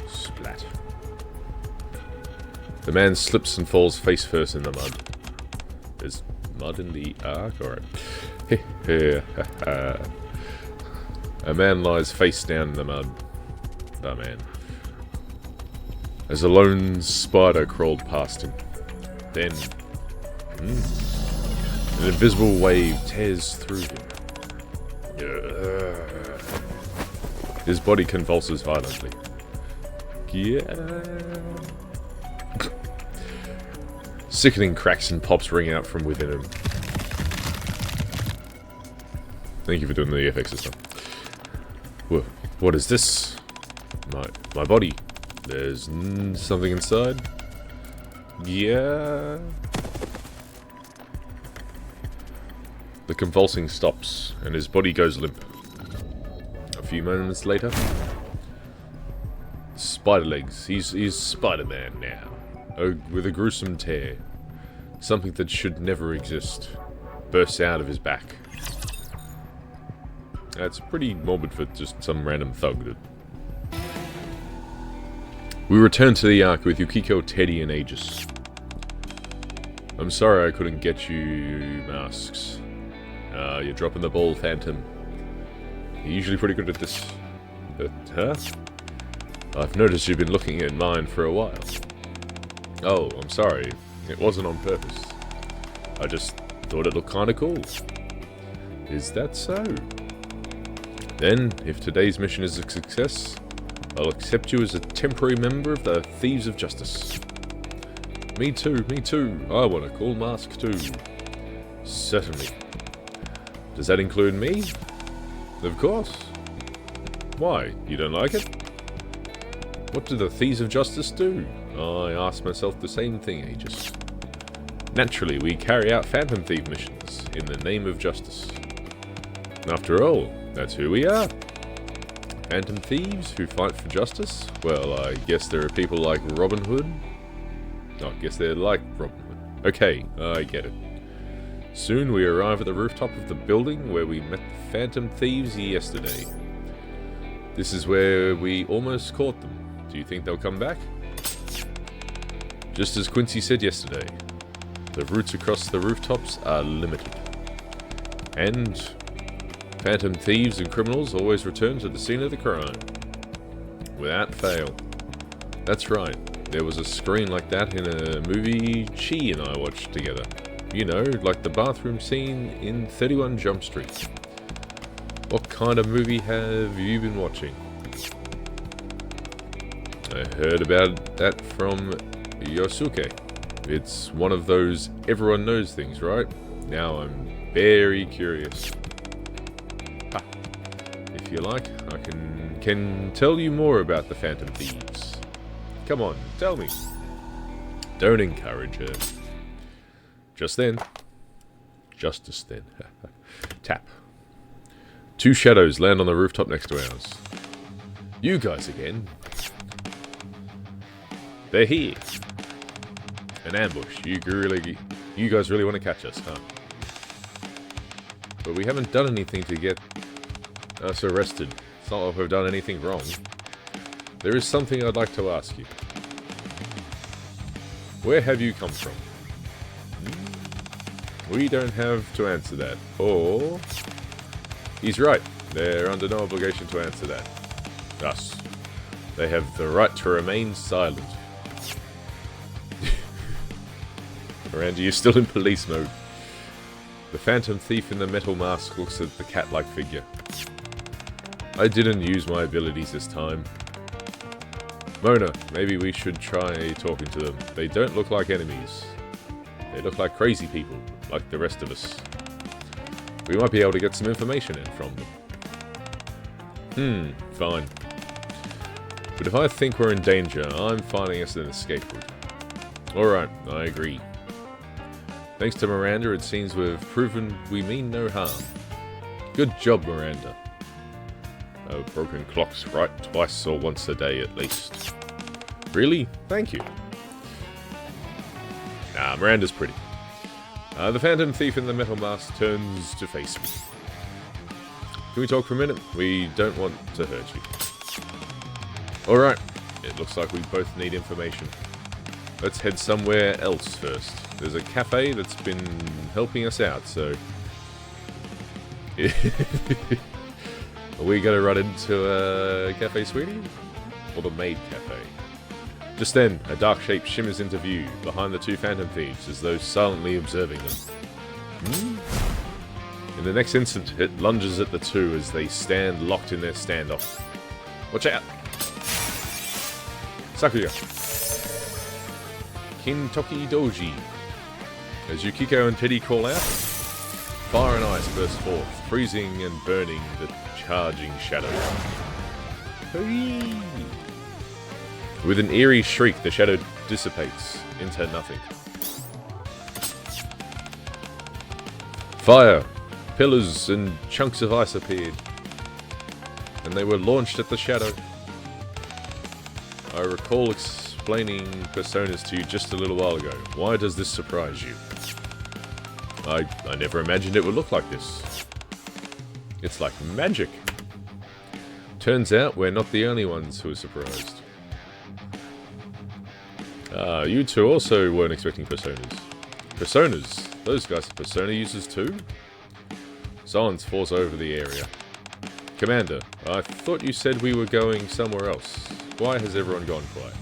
Splat. The man slips and falls face first in the mud. There's mud in the ark? Alright. A man lies face down in the mud. Oh man. As a lone spider crawled past him. Then... an invisible wave tears through him. His body convulses violently. Yeah. Sickening cracks and pops ring out from within him. Thank you for doing the effects this time. Whoa, what is this? My body. There's something inside. Yeah. The convulsing stops, and his body goes limp. A few moments later... Spider legs. He's Spider-Man now. With a gruesome tear. Something that should never exist. Bursts out of his back. That's pretty morbid for just some random thug. We return to the Ark with Yukiko, Teddy, and Aegis. I'm sorry I couldn't get you masks. You're dropping the ball, Phantom. You're usually pretty good at this. But, huh? I've noticed you've been looking at mine for a while. Oh, I'm sorry. It wasn't on purpose. I just thought it looked kinda cool. Is that so? Then, if today's mission is a success, I'll accept you as a temporary member of the Thieves of Justice. Me too, me too. I want a cool mask too. Certainly. Does that include me? Of course. Why? You don't like it? What do the Thieves of Justice do? I ask myself the same thing, Aegis. Naturally, we carry out Phantom Thief missions in the name of justice. After all, that's who we are. Phantom Thieves who fight for justice? Well, I guess there are people like Robin Hood. I guess they're like Robin Hood. Okay, I get it. Soon we arrive at the rooftop of the building where we met the Phantom Thieves yesterday. This is where we almost caught them. Do you think they'll come back? Just as Quincy said yesterday, the routes across the rooftops are limited. And Phantom Thieves and criminals always return to the scene of the crime. Without fail. That's right, there was a screen like that in a movie Chi and I watched together. You know, like the bathroom scene in 31 Jump Street. What kind of movie have you been watching? I heard about that from Yosuke. It's one of those everyone knows things, right? Now I'm very curious. If you like, I can tell you more about the Phantom Thieves. Come on, tell me. Don't encourage her. Just then. Justice then. Tap. Two shadows land on the rooftop next to ours. You guys again. They're here. An ambush. You guys really want to catch us, huh? But we haven't done anything to get us arrested. It's not like we've done anything wrong. There is something I'd like to ask you. Where have you come from? We don't have to answer that. Or... He's right. They're under no obligation to answer that. Us. They have the right to remain silent. Miranda, you're still in police mode. The Phantom Thief in the metal mask looks at the cat-like figure. I didn't use my abilities this time. Mona, maybe we should try talking to them. They don't look like enemies. They look like crazy people, like the rest of us. We might be able to get some information in from them. Fine. But if I think we're in danger, I'm finding us an escape route. Alright, I agree. Thanks to Miranda, it seems we've proven we mean no harm. Good job, Miranda. Oh, broken clocks right twice or once a day at least. Really? Thank you. Nah, Miranda's pretty. The Phantom Thief in the metal mask turns to face me. Can we talk for a minute? We don't want to hurt you. Alright, it looks like we both need information. Let's head somewhere else first. There's a cafe that's been helping us out, so... Are we gonna run into a cafe, sweetie? Or the maid cafe? Just then, a dark shape shimmers into view, behind the two Phantom Thieves, as though silently observing them. In the next instant, it lunges at the two as they stand locked in their standoff. Watch out! Sakuya! Kintoki Doji. As Yukiko and Teddy call out, fire and ice burst forth, freezing and burning the charging shadow. Hooray! With an eerie shriek, the shadow dissipates into nothing. Fire! Pillars and chunks of ice appeared, and they were launched at the shadow. I recall explaining personas to you just a little while ago. Why does this surprise you? I never imagined it would look like this. It's like magic. Turns out we're not the only ones who are surprised. You two also weren't expecting personas. Personas? Those guys are persona users too? Silence falls over the area. Commander, I thought you said we were going somewhere else. Why has everyone gone quiet?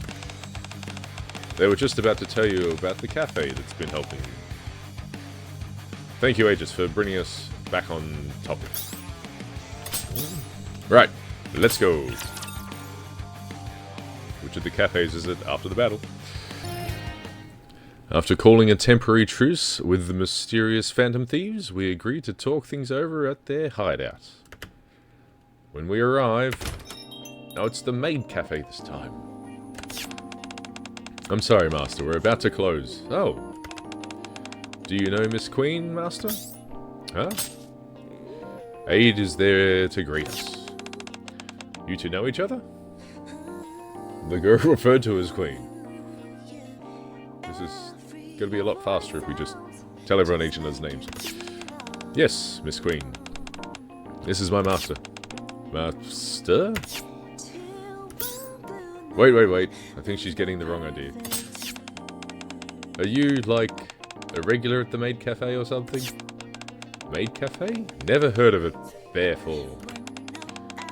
They were just about to tell you about the cafe that's been helping you. Thank you, Aegis, for bringing us back on topic. Right, let's go. Which of the cafes is it after the battle? After calling a temporary truce with the mysterious Phantom Thieves, we agreed to talk things over at their hideout. When we arrive... Oh, it's the maid cafe this time. I'm sorry, Master, we're about to close. Oh. Do you know Miss Queen, Master? Huh? Aid is there to greet us. You two know each other? The girl referred to as Queen. This is going to be a lot faster if we just tell everyone each other's names. Yes, Miss Queen. This is my master. Master? Wait. I think she's getting the wrong idea. Are you, like, a regular at the maid cafe or something? Maid cafe? Never heard of it before.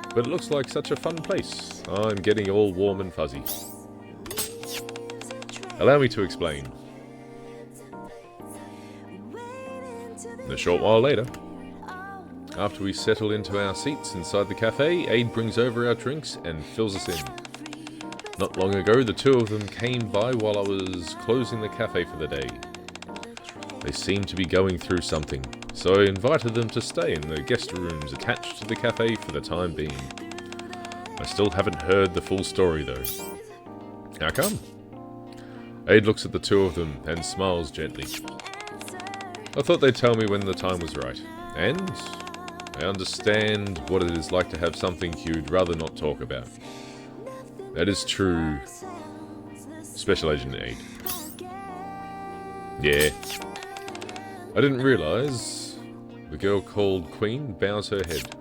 But it looks like such a fun place. I'm getting all warm and fuzzy. Allow me to explain. A short while later, after we settle into our seats inside the cafe, Aid brings over our drinks and fills us in. Not long ago, the two of them came by while I was closing the cafe for the day. They seemed to be going through something, so I invited them to stay in the guest rooms attached to the cafe for the time being. I still haven't heard the full story though. How come? Aid looks at the two of them and smiles gently. I thought they'd tell me when the time was right, and I understand what it is like to have something you'd rather not talk about. That is true. Special Agent Aid. Yeah. I didn't realize. The girl called Queen bows her head.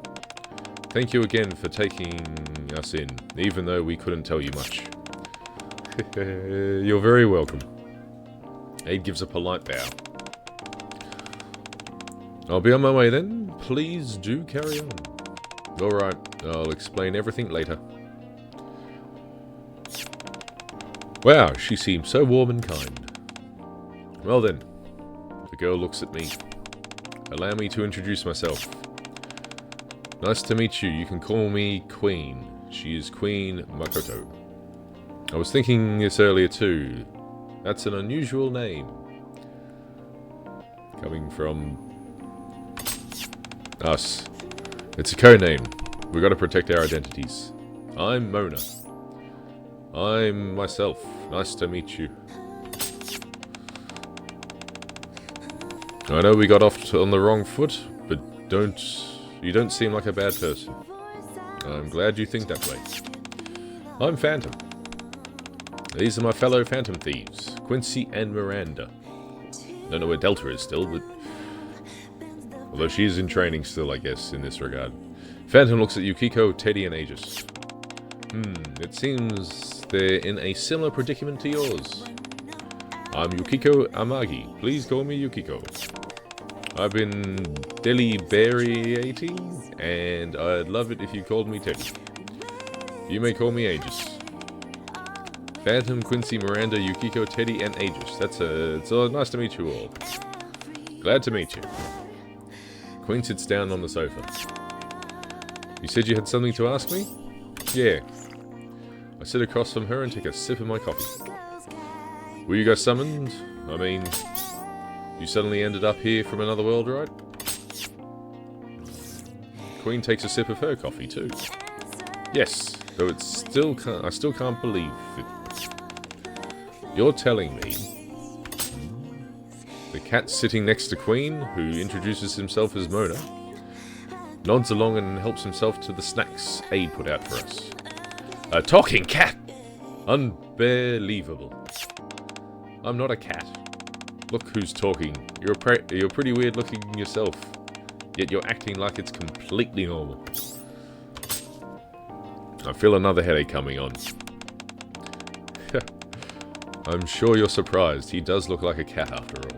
Thank you again for taking us in, even though we couldn't tell you much. You're very welcome. Aid gives a polite bow. I'll be on my way then. Please do carry on. Alright, I'll explain everything later. Wow, she seems so warm and kind. Well then, the girl looks at me. Allow me to introduce myself. Nice to meet you. You can call me Queen. She is Queen Makoto. I was thinking this earlier too. That's an unusual name. Coming from us. It's a code name. We've got to protect our identities. I'm Mona. I'm myself. Nice to meet you. I know we got off on the wrong foot, but don't You don't seem like a bad person. I'm glad you think that way. I'm Phantom. These are my fellow Phantom thieves, Quincy and Miranda. Don't know where Delta is still, but... although she is in training still, I guess, in this regard. Phantom looks at Yukiko, Teddy, and Aegis. It seems they're in a similar predicament to yours. I'm Yukiko Amagi. Please call me Yukiko. I've been deliberating, and I'd love it if you called me Teddy. You may call me Aegis. Phantom, Quincy, Miranda, Yukiko, Teddy, and Aegis. It's nice to meet you all. Glad to meet you. Queen sits down on the sofa. You said you had something to ask me? Yeah. I sit across from her and take a sip of my coffee. Were you guys summoned? I mean, you suddenly ended up here from another world, right? Queen takes a sip of her coffee too. Yes, though I still can't believe it. You're telling me the cat sitting next to Queen, who introduces himself as Mona, nods along and helps himself to the snacks Aid put out for us. A talking cat! Unbelievable. I'm not a cat. Look who's talking. You're pretty weird looking yourself, yet you're acting like it's completely normal. I feel another headache coming on. I'm sure you're surprised. He does look like a cat after all.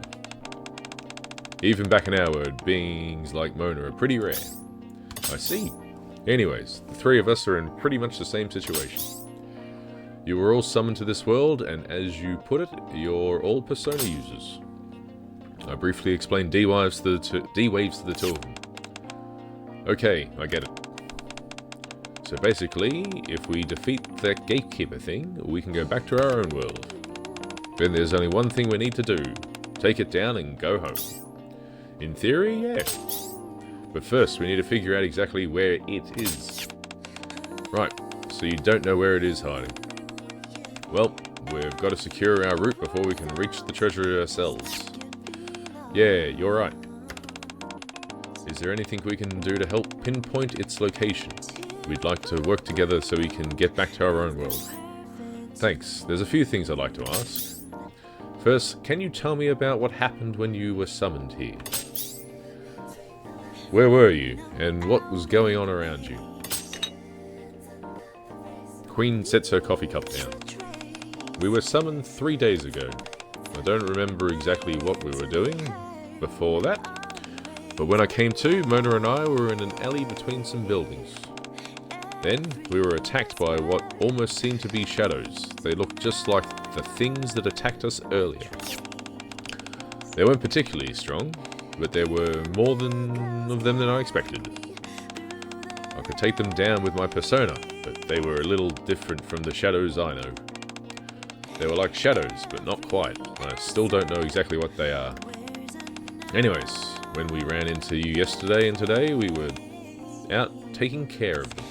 Even back in our world, beings like Mona are pretty rare. I see. Anyways, the three of us are in pretty much the same situation. You were all summoned to this world, and as you put it, you're all Persona users. I briefly explained D-waves to the two of them. Okay, I get it. So basically, if we defeat that gatekeeper thing, we can go back to our own world. Then there's only one thing we need to do. Take it down and go home. In theory, yeah. But first, we need to figure out exactly where it is. Right, so you don't know where it is hiding. Well, we've got to secure our route before we can reach the treasure ourselves. Yeah, you're right. Is there anything we can do to help pinpoint its location? We'd like to work together so we can get back to our own world. Thanks. There's a few things I'd like to ask. First, can you tell me about what happened when you were summoned here? Where were you, and what was going on around you? Queen sets her coffee cup down. We were summoned 3 days ago. I don't remember exactly what we were doing before that, but when I came to, Mona and I were in an alley between some buildings. Then, we were attacked by what almost seemed to be shadows. They looked just like the things that attacked us earlier. They weren't particularly strong, but there were more of them than I expected. I could take them down with my persona, but they were a little different from the shadows I know. They were like shadows, but not quite. I still don't know exactly what they are. Anyways, when we ran into you yesterday and today, we were out taking care of them.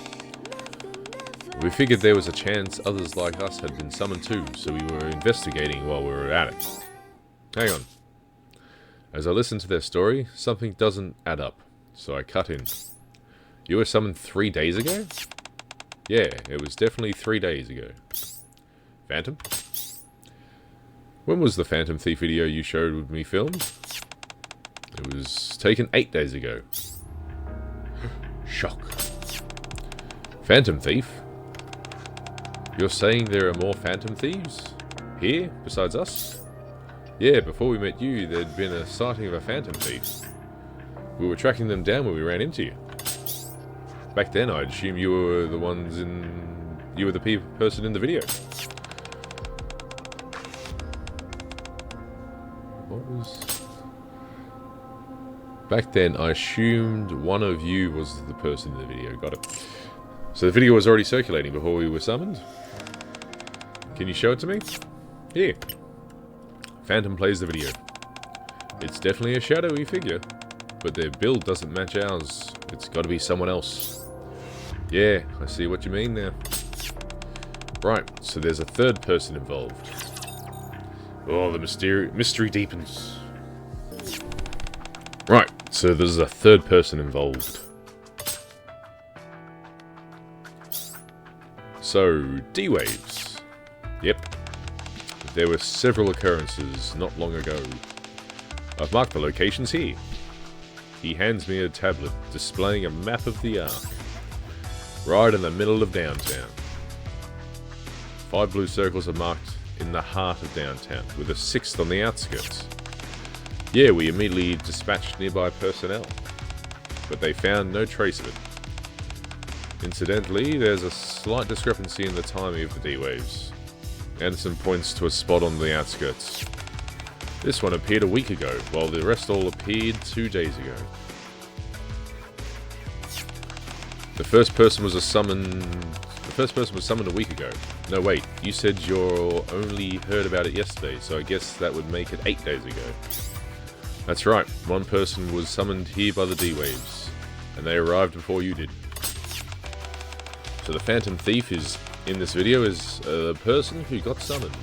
We figured there was a chance others like us had been summoned too, so we were investigating while we were at it. Hang on. As I listened to their story, something doesn't add up, so I cut in. You were summoned 3 days ago? Yeah, it was definitely 3 days ago. Phantom? When was the Phantom Thief video you showed with me filmed? It was taken 8 days ago. Shock. Phantom Thief? You're saying there are more Phantom Thieves? Here, besides us? Yeah, before we met you, there'd been a sighting of a Phantom Thief. We were tracking them down when we ran into you. Back then, I'd assume you were the person in the video. Back then, I assumed one of you was the person in the video. Got it. So the video was already circulating before we were summoned? Can you show it to me? Here. Phantom plays the video. It's definitely a shadowy figure, but their build doesn't match ours. It's got to be someone else. Yeah, I see what you mean now. Right, so there's a third person involved. Oh, the mystery deepens. Right, so there's a third person involved. So, D-Waves. Yep. There were several occurrences not long ago. I've marked the locations here. He hands me a tablet displaying a map of the Ark. Right in the middle of downtown. 5 blue circles are marked in the heart of downtown, with a 6th on the outskirts. Yeah, we immediately dispatched nearby personnel, but they found no trace of it. Incidentally, there's a slight discrepancy in the timing of the D-Waves. Anderson points to a spot on the outskirts. This one appeared a week ago, while the rest all appeared 2 days ago. The first person was summoned a week ago. No, wait, you said you only heard about it yesterday, so I guess that would make it 8 days ago. That's right, one person was summoned here by the D-Waves, and they arrived before you did. So the Phantom Thief in this video is a person who got summoned.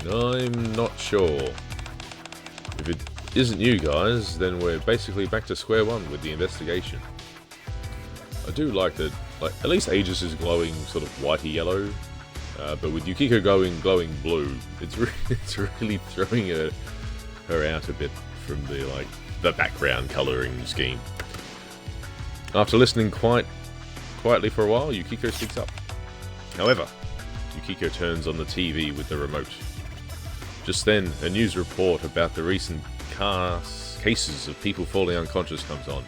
I'm not sure. If it isn't you guys, then we're basically back to square one with the investigation. I do like that, at least Aegis is glowing sort of whitey yellow, but with Yukiko glowing blue, it's really throwing her out a bit from the background colouring scheme. After listening quietly for a while, Yukiko speaks up. However, Yukiko turns on the TV with the remote. Just then, a news report about the recent cases of people falling unconscious comes on.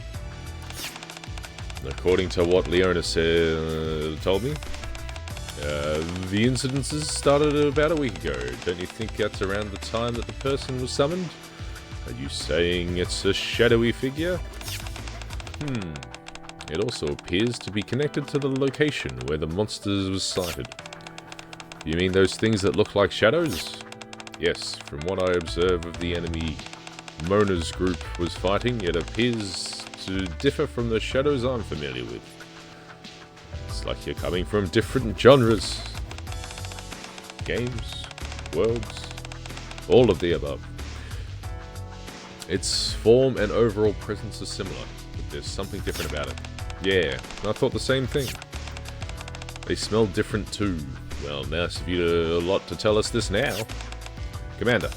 According to what Leona told me, the incidences started about a week ago. Don't you think that's around the time that the person was summoned? Are you saying it's a shadowy figure? It also appears to be connected to the location where the monsters was sighted. You mean those things that look like shadows? Yes, from what I observe of the enemy Mona's group was fighting, it appears to differ from the shadows I'm familiar with. It's like you're coming from different genres. Games, worlds, all of the above. Its form and overall presence are similar, but there's something different about it. Yeah, I thought the same thing. They smell different too. Well, nice of you a lot to tell us this now. Commander,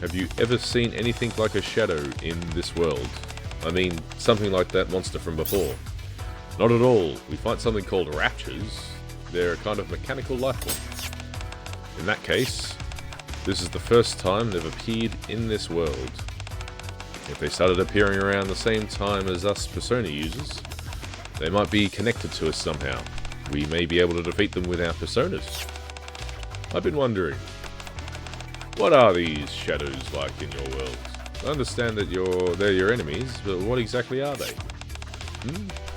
have you ever seen anything like a shadow in this world? I mean, something like that monster from before. Not at all. We fight something called raptures. They're a kind of mechanical life form. In that case, this is the first time they've appeared in this world. If they started appearing around the same time as us Persona users, they might be connected to us somehow. We may be able to defeat them with our Personas. I've been wondering, what are these shadows like in your world? I understand that they're your enemies, but what exactly are they?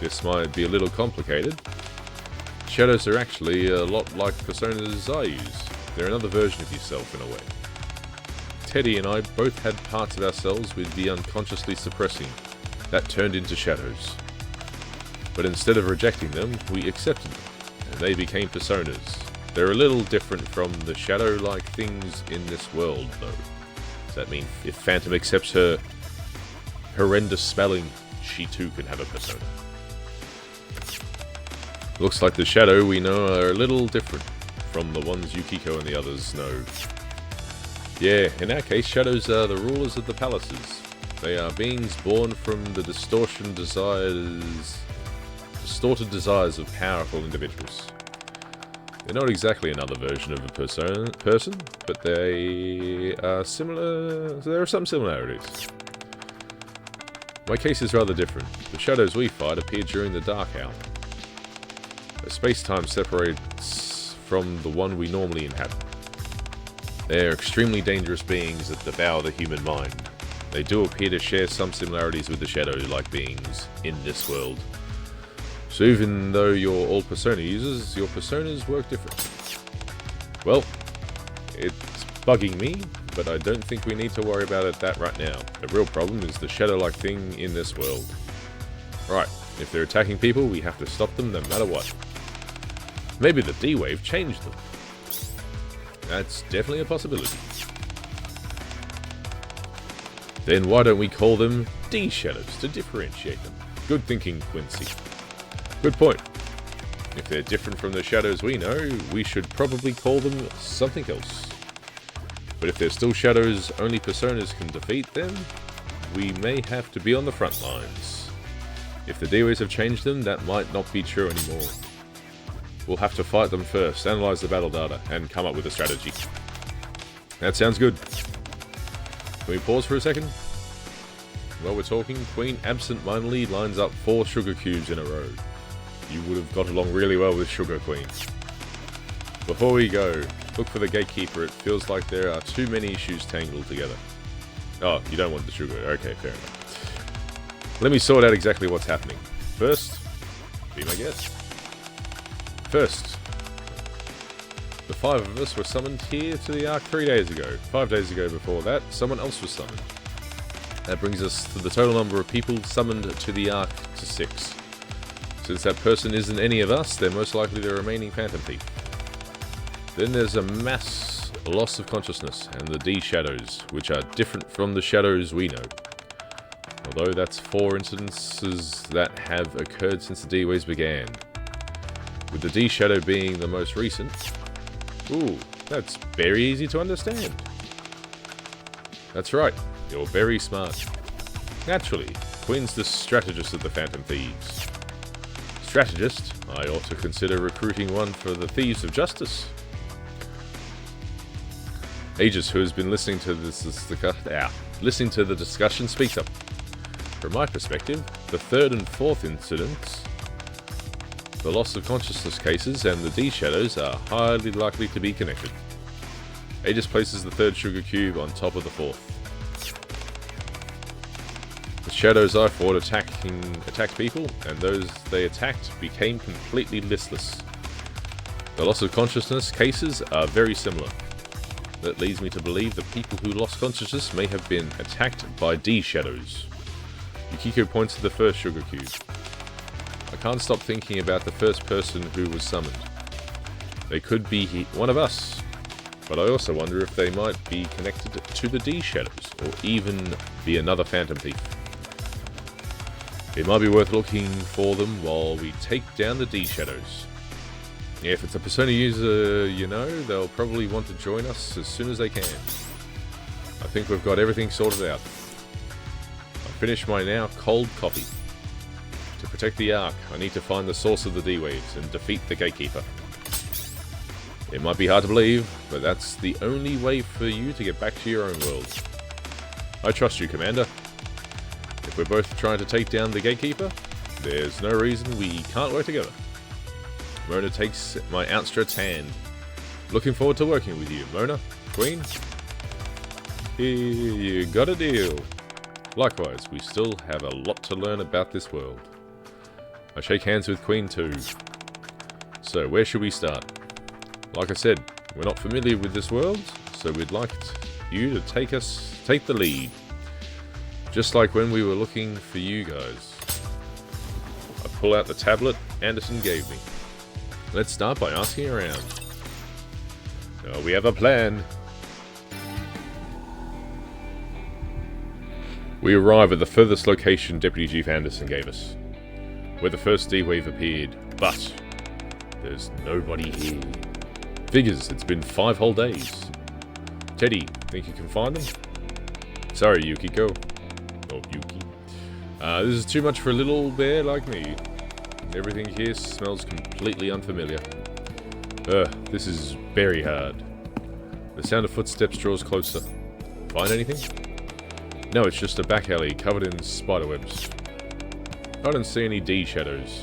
This might be a little complicated. Shadows are actually a lot like Personas I use. They're another version of yourself in a way. Teddy and I both had parts of ourselves we'd be unconsciously suppressing, that turned into shadows. But instead of rejecting them, we accepted them, and they became Personas. They're a little different from the shadow-like things in this world, though. Does that mean if Phantom accepts her horrendous spelling, she too can have a persona? Looks like the shadow we know are a little different from the ones Yukiko and the others know. Yeah, in our case, shadows are the rulers of the palaces. They are beings born from the distorted desires of powerful individuals. They're not exactly another version of a person, but they are similar. There are some similarities. My case is rather different. The shadows we fight appear during the Dark Hour. A space-time separates from the one we normally inhabit. They are extremely dangerous beings that devour the human mind. They do appear to share some similarities with the shadow-like beings in this world. So even though you're all Persona users, your Personas work different. Well, it's bugging me, but I don't think we need to worry about that right now. The real problem is the shadow-like thing in this world. Right, if they're attacking people, we have to stop them no matter what. Maybe the D-Wave changed them. That's definitely a possibility. Then why don't we call them D-Shadows to differentiate them? Good thinking, Quincy. Good point. If they're different from the shadows we know, we should probably call them something else. But if they're still shadows only personas can defeat them, we may have to be on the front lines. If the D-Ways have changed them, that might not be true anymore. We'll have to fight them first, analyze the battle data, and come up with a strategy. That sounds good. Can we pause for a second? While we're talking, Queen absent-mindedly lines up 4 sugar cubes in a row. You would have got along really well with Sugar Queen. Before we go, look for the gatekeeper. It feels like there are too many issues tangled together. Oh, you don't want the sugar. Okay, fair enough. Let me sort out exactly what's happening. First, be my guest. First, the 5 of us were summoned here to the Ark 3 days ago. 5 days ago before that, someone else was summoned. That brings us to the total number of people summoned to the Ark to 6. Since that person isn't any of us, they're most likely the remaining Phantom Thief. Then there's a mass loss of consciousness and the D-Shadows, which are different from the shadows we know. Although that's 4 incidences that have occurred since the D-Ways began. With the D-Shadow being the most recent. Ooh, that's very easy to understand. That's right, you're very smart. Naturally, Queen's the strategist of the Phantom Thieves. Strategist, I ought to consider recruiting one for the Thieves of Justice. Aegis, who has been listening to listening to the discussion, speaks up. From my perspective, the 3rd and 4th incidents, the loss of consciousness cases, and the D-Shadows are highly likely to be connected. Aegis places the 3rd sugar cube on top of the 4th. The shadows I fought attacked people, and those they attacked became completely listless. The loss of consciousness cases are very similar. That leads me to believe the people who lost consciousness may have been attacked by D-Shadows. Yukiko points to the 1st sugar cube. I can't stop thinking about the first person who was summoned. They could be one of us, but I also wonder if they might be connected to the D-Shadows, or even be another Phantom Thief. It might be worth looking for them while we take down the D-Shadows. If it's a Persona user you know, they'll probably want to join us as soon as they can. I think we've got everything sorted out. I finished my now cold coffee. To protect the Ark, I need to find the source of the D-Waves and defeat the Gatekeeper. It might be hard to believe, but that's the only way for you to get back to your own world. I trust you, Commander. If we're both trying to take down the Gatekeeper, there's no reason we can't work together. Mona takes my outstretched hand. Looking forward to working with you, Mona. Queen? You got a deal. Likewise, we still have a lot to learn about this world. I shake hands with Queen too. So, where should we start? Like I said, we're not familiar with this world, so we'd like you to take the lead. Just like when we were looking for you guys. I pull out the tablet Anderson gave me. Let's start by asking around. We have a plan. We arrive at the furthest location Deputy Chief Anderson gave us, where the first D-Wave appeared, but there's nobody here. Figures, it's been 5 whole days. Teddy, think you can find them? Sorry, Yukiko. Or Yuki. This is too much for a little bear like me. Everything here smells completely unfamiliar. This is very hard. The sound of footsteps draws closer. Find anything? No, it's just a back alley covered in spiderwebs. I don't see any D-Shadows.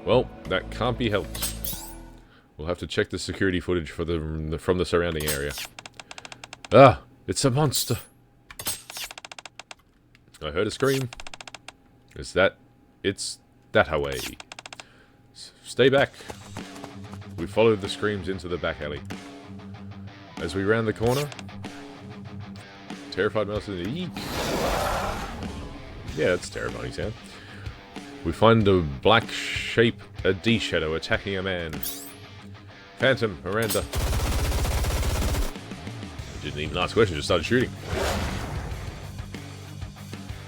Well, that can't be helped. We'll have to check the security footage from the surrounding area. Ah, it's a monster. I heard a scream. It's that way. Stay back. We followed the screams into the back alley. As we round the corner, terrified mouse in the eek. Yeah, that's a terrifying sound. We find a black shape, a D-Shadow attacking a man. Phantom, Miranda. I didn't even ask questions, just started shooting.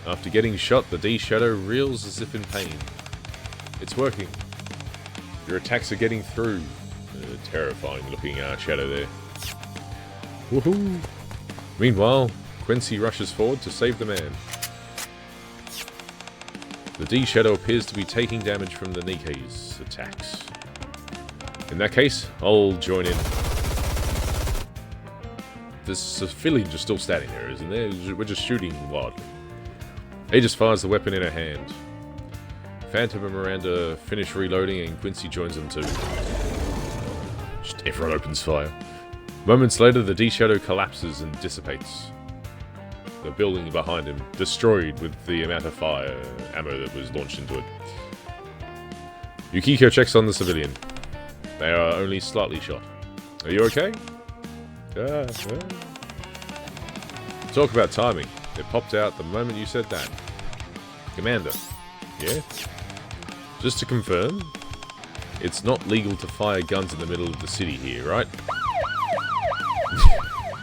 After getting shot, the D-Shadow reels as if in pain. It's working. Your attacks are getting through. Terrifying looking shadow there. Woohoo! Meanwhile, Quincy rushes forward to save the man. The D shadow appears to be taking damage from the Nikke's attacks. In that case, I'll join in. The civilian just still standing there, isn't there? We're just shooting wildly. Aegis fires the weapon in her hand. Phantom and Miranda finish reloading and Quincy joins them too. Just everyone opens fire. Moments later, the D-Shadow collapses and dissipates. The building behind him, destroyed with the amount of fire ammo that was launched into it. Yukiko checks on the civilian. They are only slightly shot. Are you okay? Talk about timing. It popped out the moment you said that. Commander. Yeah? Just to confirm, it's not legal to fire guns in the middle of the city here, right?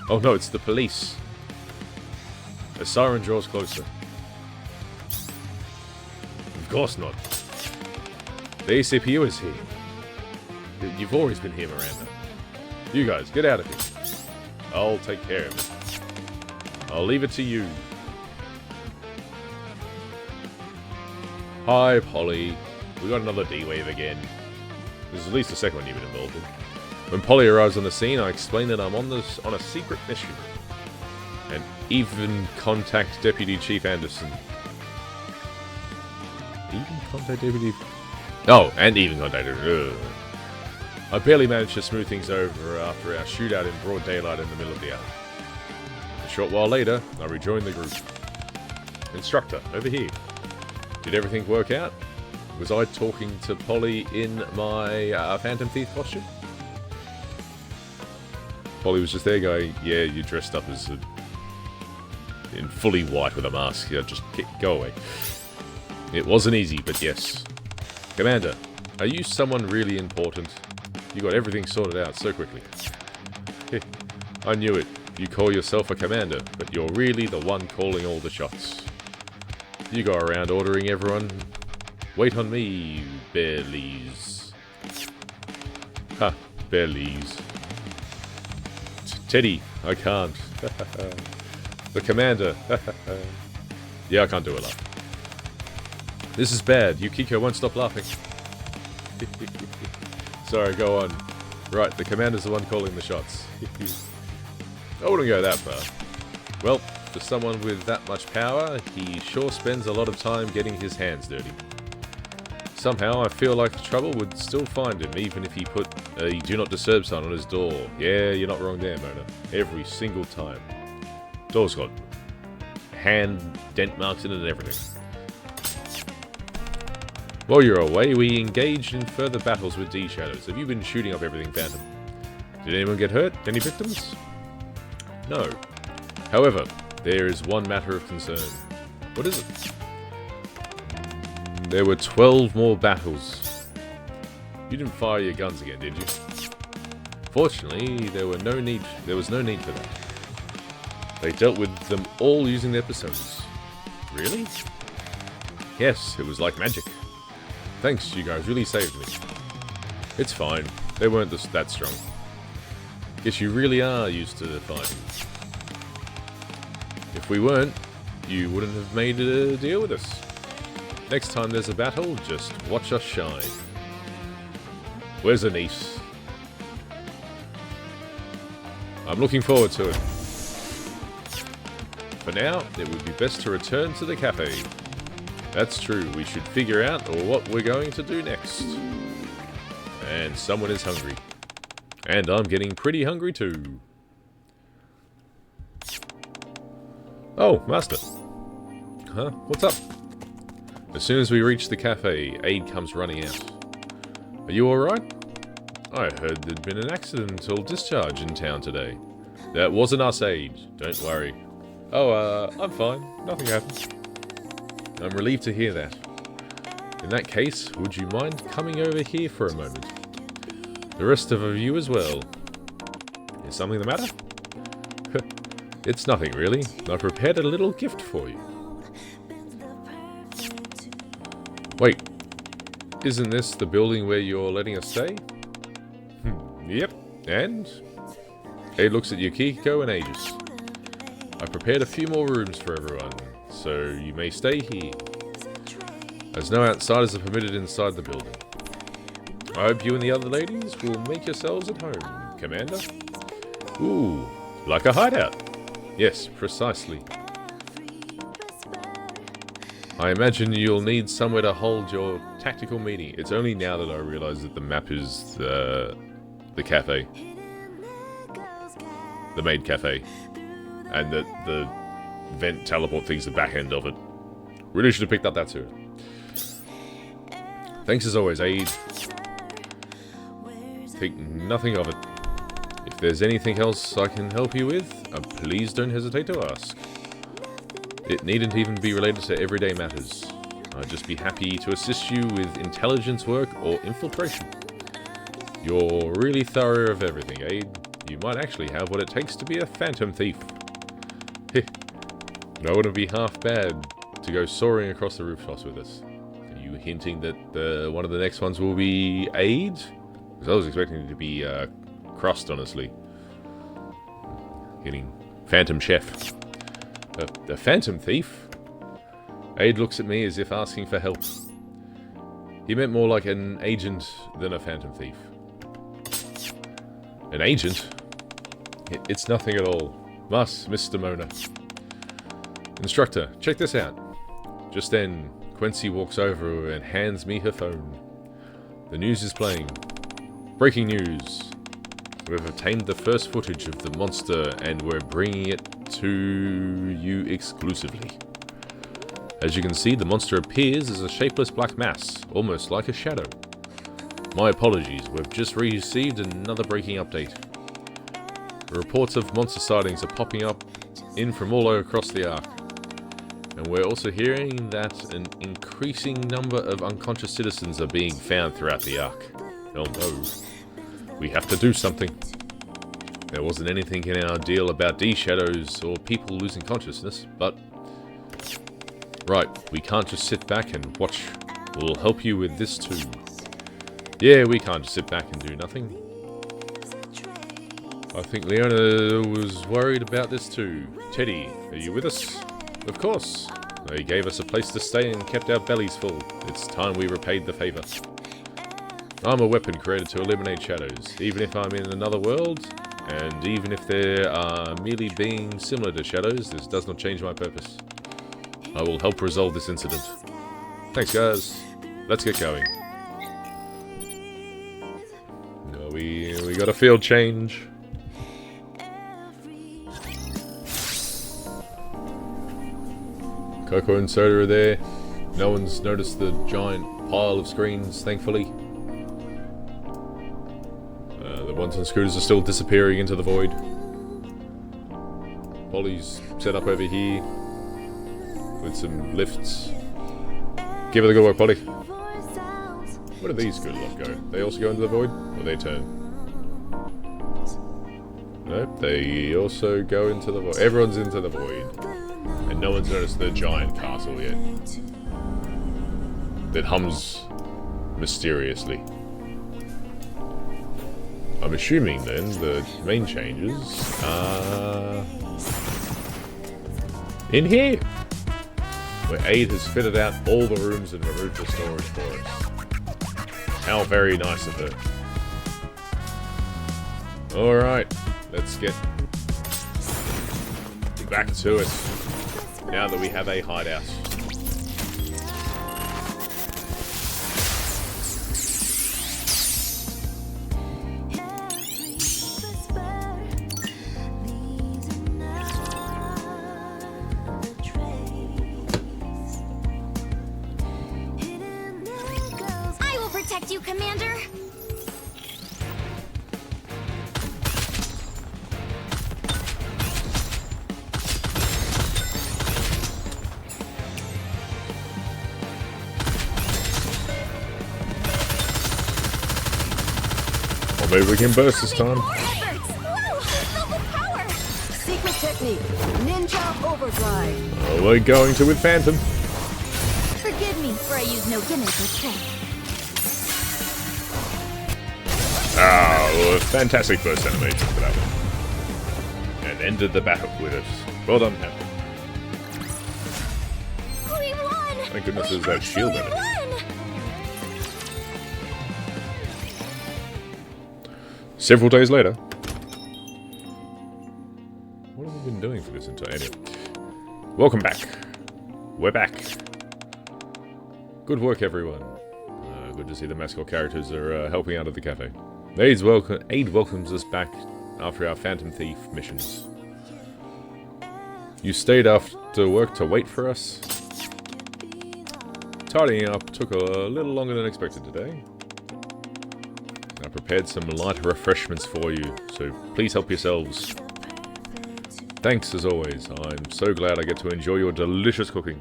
Oh no, it's the police. A siren draws closer. Of course not. The ACPU is here. You've always been here, Miranda. You guys, get out of here. I'll take care of it. I'll leave it to you. Hi, Polly. We got another D-Wave again. This is at least the second one you've been involved in. When Polly arrives on the scene, I explain that I'm on a secret mission. And even contact Deputy Chief Anderson. Even contact Deputy... Oh, and even contact... I barely managed to smooth things over after our shootout in broad daylight in the middle of the hour. A short while later, I rejoined the group. Instructor, over here. Did everything work out? Was I talking to Polly in my Phantom Thief costume? Polly was just there going, yeah, you dressed up as in fully white with a mask. Yeah, just go away. It wasn't easy, but yes. Commander, are you someone really important? You got everything sorted out so quickly. I knew it. You call yourself a commander, but you're really the one calling all the shots. You go around ordering everyone. Wait on me, Bearleys. Ha, Bearleys. Teddy, I can't. The commander. Yeah, I can't do it like. This is bad. Yukiko won't stop laughing. Sorry, go on. Right, the commander's the one calling the shots. I wouldn't go that far. Well, for someone with that much power, he sure spends a lot of time getting his hands dirty. Somehow, I feel like trouble would still find him, even if he put a do not disturb sign on his door. Yeah, you're not wrong there, Mona. Every single time. Door's got hand dent marks in it and everything. While you're away, we engaged in further battles with D-Shadows. Have you been shooting up everything, Phantom? Did anyone get hurt? Any victims? No. However, there is one matter of concern. What is it? There were 12 more battles. You didn't fire your guns again, did you? Fortunately, there was no need for that. They dealt with them all using their personas. Really? Yes, it was like magic. Thanks, you guys really saved me. It's fine. They weren't that strong. Guess you really are used to fighting. If we weren't, you wouldn't have made a deal with us. Next time there's a battle, just watch us shine. Where's Anise? I'm looking forward to it. For now, it would be best to return to the cafe. That's true, we should figure out what we're going to do next. And someone is hungry. And I'm getting pretty hungry too. Oh, Master. Huh? What's up? As soon as we reach the cafe, Aid comes running out. Are you alright? I heard there'd been an accidental discharge in town today. That wasn't us, Aid. Don't worry. Oh, I'm fine. Nothing happened. I'm relieved to hear that. In that case, would you mind coming over here for a moment? The rest of you as well. Is something the matter? It's nothing really. I prepared a little gift for you. Wait. Isn't this the building where you're letting us stay? Yep. And? Aid looks at Yukiko and Aegis. I prepared a few more rooms for everyone, so you may stay here. As no outsiders are permitted inside the building. I hope you and the other ladies will make yourselves at home, Commander. Ooh, like a hideout. Yes, precisely. I imagine you'll need somewhere to hold your tactical meeting. It's only now that I realise that the map is the cafe. The maid cafe. And that the vent teleport thing's the back end of it. Really should have picked up that too. Thanks as always, Aid. Think nothing of it. If there's anything else I can help you with, please don't hesitate to ask. It needn't even be related to everyday matters. I'd just be happy to assist you with intelligence work or infiltration. You're really thorough of everything, Aid. You might actually have what it takes to be a phantom thief. Heh. No, it would be half bad to go soaring across the rooftops with us. Are you hinting that one of the next ones will be Aid? Because I was expecting it to be Crust, honestly. Getting Phantom Chef. The Phantom Thief? Aid looks at me as if asking for help. He meant more like an agent than a Phantom Thief. An agent? It's nothing at all. Mr. Mona. Instructor, check this out. Just then, Quincy walks over and hands me her phone. The news is playing. Breaking news. We've obtained the first footage of the monster and we're bringing it to you exclusively. As you can see, the monster appears as a shapeless black mass, almost like a shadow. My apologies, we've just received another breaking update. Reports of monster sightings are popping up in from all across the Ark. And we're also hearing that an increasing number of unconscious citizens are being found throughout the Ark. Oh no. We have to do something. There wasn't anything in our deal about D-shadows or people losing consciousness, but... Right, we can't just sit back and watch. We'll help you with this too. Yeah, we can't just sit back and do nothing. I think Leona was worried about this too. Teddy, are you with us? Of course. They gave us a place to stay and kept our bellies full. It's time we repaid the favour. I'm a weapon created to eliminate shadows, even if I'm in another world, and even if there are merely being similar to shadows, this does not change my purpose. I will help resolve this incident. Thanks, guys. Let's get going. No, we got a field change. Coco and Soda are there. No one's noticed the giant pile of screens, thankfully. The ones on scooters are still disappearing into the void. Polly's set up over here with some lifts. Give it a good work, Polly. Where do these good lot go? They also go into the void? Or they turn? Nope, they also go into the void. Everyone's into the void. And no one's noticed the giant castle yet. That hums mysteriously. I'm assuming then the main changes are in here, where Aid has fitted out all the rooms and removed the storage for us. How very nice of her. Alright, let's get back to it, now that we have a hideout. You, Commander. Or maybe we can burst this time. Secret technique, Ninja Overdrive. Oh, we're going to with Phantom. Forgive me for I use no gimmick or trick. Ah, well, fantastic burst animation for that one. And ended the battle with it. Well done, Panther. We won! Thank goodness there's that shield in it. Won! Several days later. What have we been doing for this entire... Anyway. Welcome back. We're back. Good work, everyone. Good to see the mascot characters are helping out at the cafe. Aid welcomes us back after our Phantom Thief missions. You stayed after work to wait for us? Tidying up took a little longer than expected today. I prepared some light refreshments for you, so please help yourselves. Thanks as always. I'm so glad I get to enjoy your delicious cooking.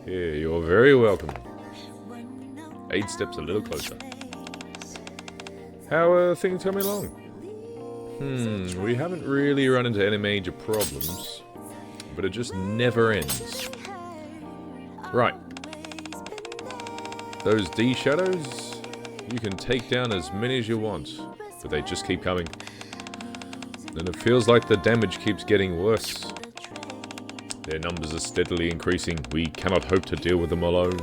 You're very welcome. Aid steps a little closer. How are things coming along? We haven't really run into any major problems, but it just never ends. Right. Those D shadows, you can take down as many as you want, but they just keep coming. And it feels like the damage keeps getting worse. Their numbers are steadily increasing. We cannot hope to deal with them alone.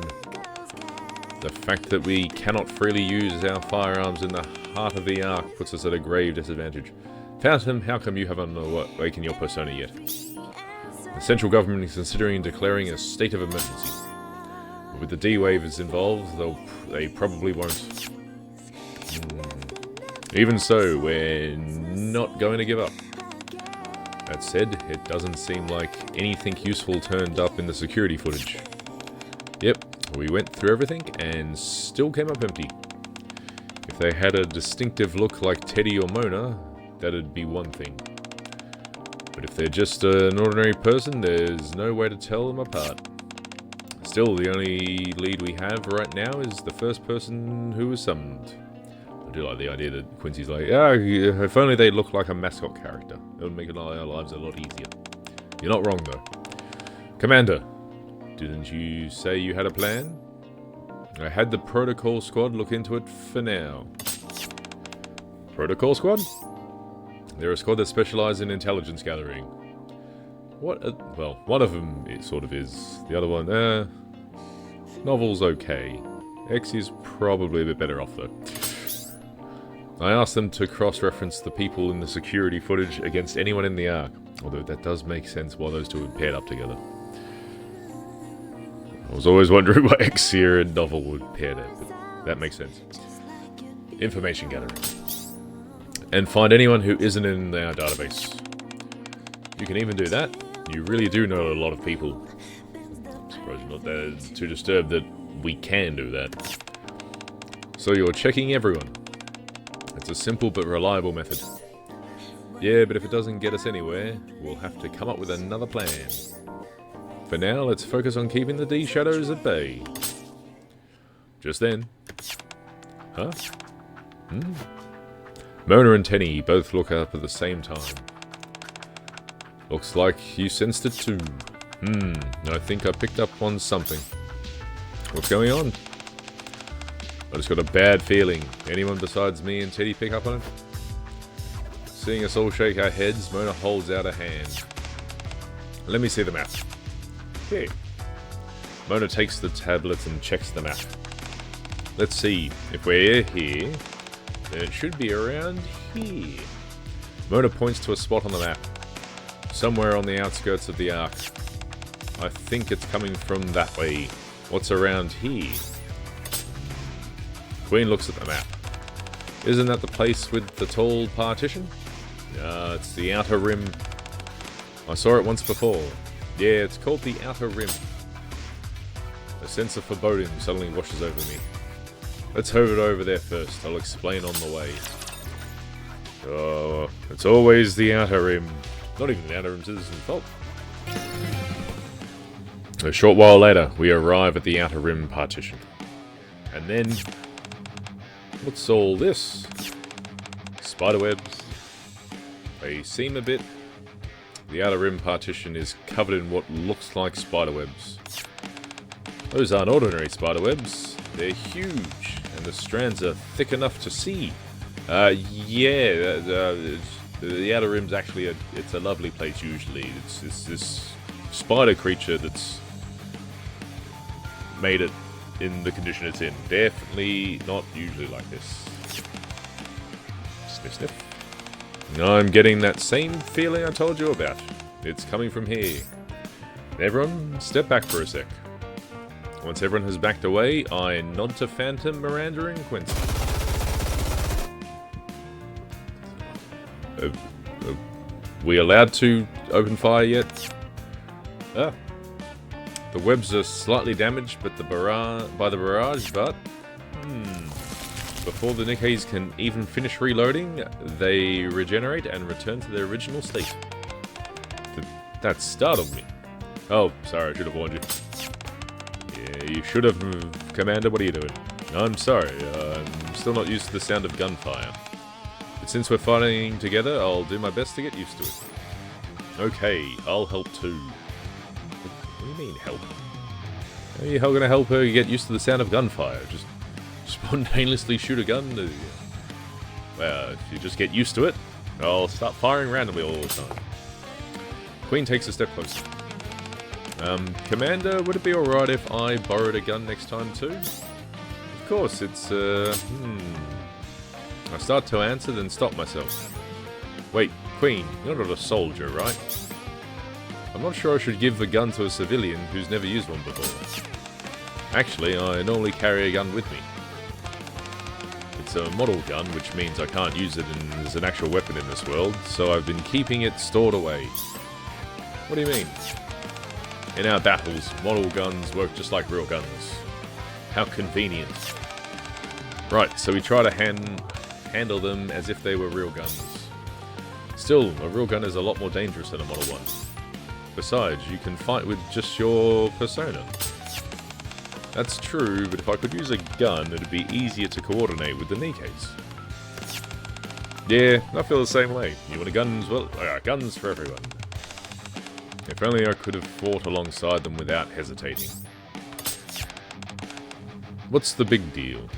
The fact that we cannot freely use our firearms in the heart of the Ark puts us at a grave disadvantage. Phantom, how come you haven't awakened your persona yet? The central government is considering declaring a state of emergency. With the D-waivers involved, they probably won't. Even so, we're not going to give up. That said, it doesn't seem like anything useful turned up in the security footage. Yep, we went through everything and still came up empty. If they had a distinctive look like Teddy or Mona, that'd be one thing. But if they're just an ordinary person, there's no way to tell them apart. Still, the only lead we have right now is the first person who was summoned. I do like the idea that Quincy's like, if only they looked like a mascot character. It would make our lives a lot easier. You're not wrong, though. Commander, didn't you say you had a plan? I had the Protocol Squad look into it for now. Protocol Squad? They're a squad that specializes in intelligence gathering. Well, one of them sort of is. The other one, Novel's okay. X is probably a bit better off, though. I asked them to cross-reference the people in the security footage against anyone in the Ark, although that does make sense why those two would paired up together. I was always wondering why Xia and Novel would pair that, but that makes sense. Information gathering. And find anyone who isn't in our database. You can even do that. You really do know a lot of people. I'm surprised you're not that too disturbed that we can do that. So you're checking everyone. It's a simple but reliable method. Yeah, but if it doesn't get us anywhere, we'll have to come up with another plan. For now, let's focus on keeping the D-shadows at bay. Just then. Huh? Mona and Tenny both look up at the same time. Looks like you sensed it too. I think I picked up on something. What's going on? I just got a bad feeling. Anyone besides me and Teddy pick up on it? Seeing us all shake our heads, Mona holds out a hand. Let me see the map. Here. Mona takes the tablet and checks the map. Let's see. If we're here, then it should be around here. Mona points to a spot on the map. Somewhere on the outskirts of the Ark. I think it's coming from that way. What's around here? Queen looks at the map. Isn't that the place with the tall partition? It's the Outer Rim. I saw it once before. Yeah, it's called the Outer Rim. A sense of foreboding suddenly washes over me. Let's head over there first. I'll explain on the way. Oh, it's always the Outer Rim. Not even the Outer Rim citizen's fault. A short while later, we arrive at the Outer Rim partition. And then... what's all this? Spiderwebs. They seem a bit... The Outer Rim partition is covered in what looks like spiderwebs. Those aren't ordinary spiderwebs. They're huge, and the strands are thick enough to see. The outer rim's actually it's a lovely place usually. It's this spider creature that's made it in the condition it's in. Definitely not usually like this. Sniff sniff. I'm getting that same feeling I told you about. It's coming from here. Everyone, step back for a sec. Once everyone has backed away, I nod to Phantom, Miranda, and Quincy. We allowed to open fire yet? Ah. The webs are slightly damaged by the barrage, but... Before the Nikkes can even finish reloading, they regenerate and return to their original state. That startled me. Oh, sorry, I should have warned you. Yeah, you should have, Commander, what are you doing? I'm sorry, I'm still not used to the sound of gunfire. But since we're fighting together, I'll do my best to get used to it. Okay, I'll help too. What do you mean, help? How are you gonna help her get used to the sound of gunfire? Just spontaneously shoot a gun? Well, if you just get used to it, I'll start firing randomly all the time. Queen takes a step closer. Commander, would it be alright if I borrowed a gun next time too? Of course, it's, I start to answer, then stop myself. Wait, Queen, you're not a soldier, right? I'm not sure I should give the gun to a civilian who's never used one before. Actually, I normally carry a gun with me. It's a model gun, which means I can't use it as an actual weapon in this world, so I've been keeping it stored away. What do you mean? In our battles, model guns work just like real guns. How convenient. Right, so we try to handle them as if they were real guns. Still, a real gun is a lot more dangerous than a model one. Besides, you can fight with just your persona. That's true, but if I could use a gun, it'd be easier to coordinate with the Nikkes. Yeah, I feel the same way. You want a gun as well? I got guns for everyone. If only I could have fought alongside them without hesitating. What's the big deal?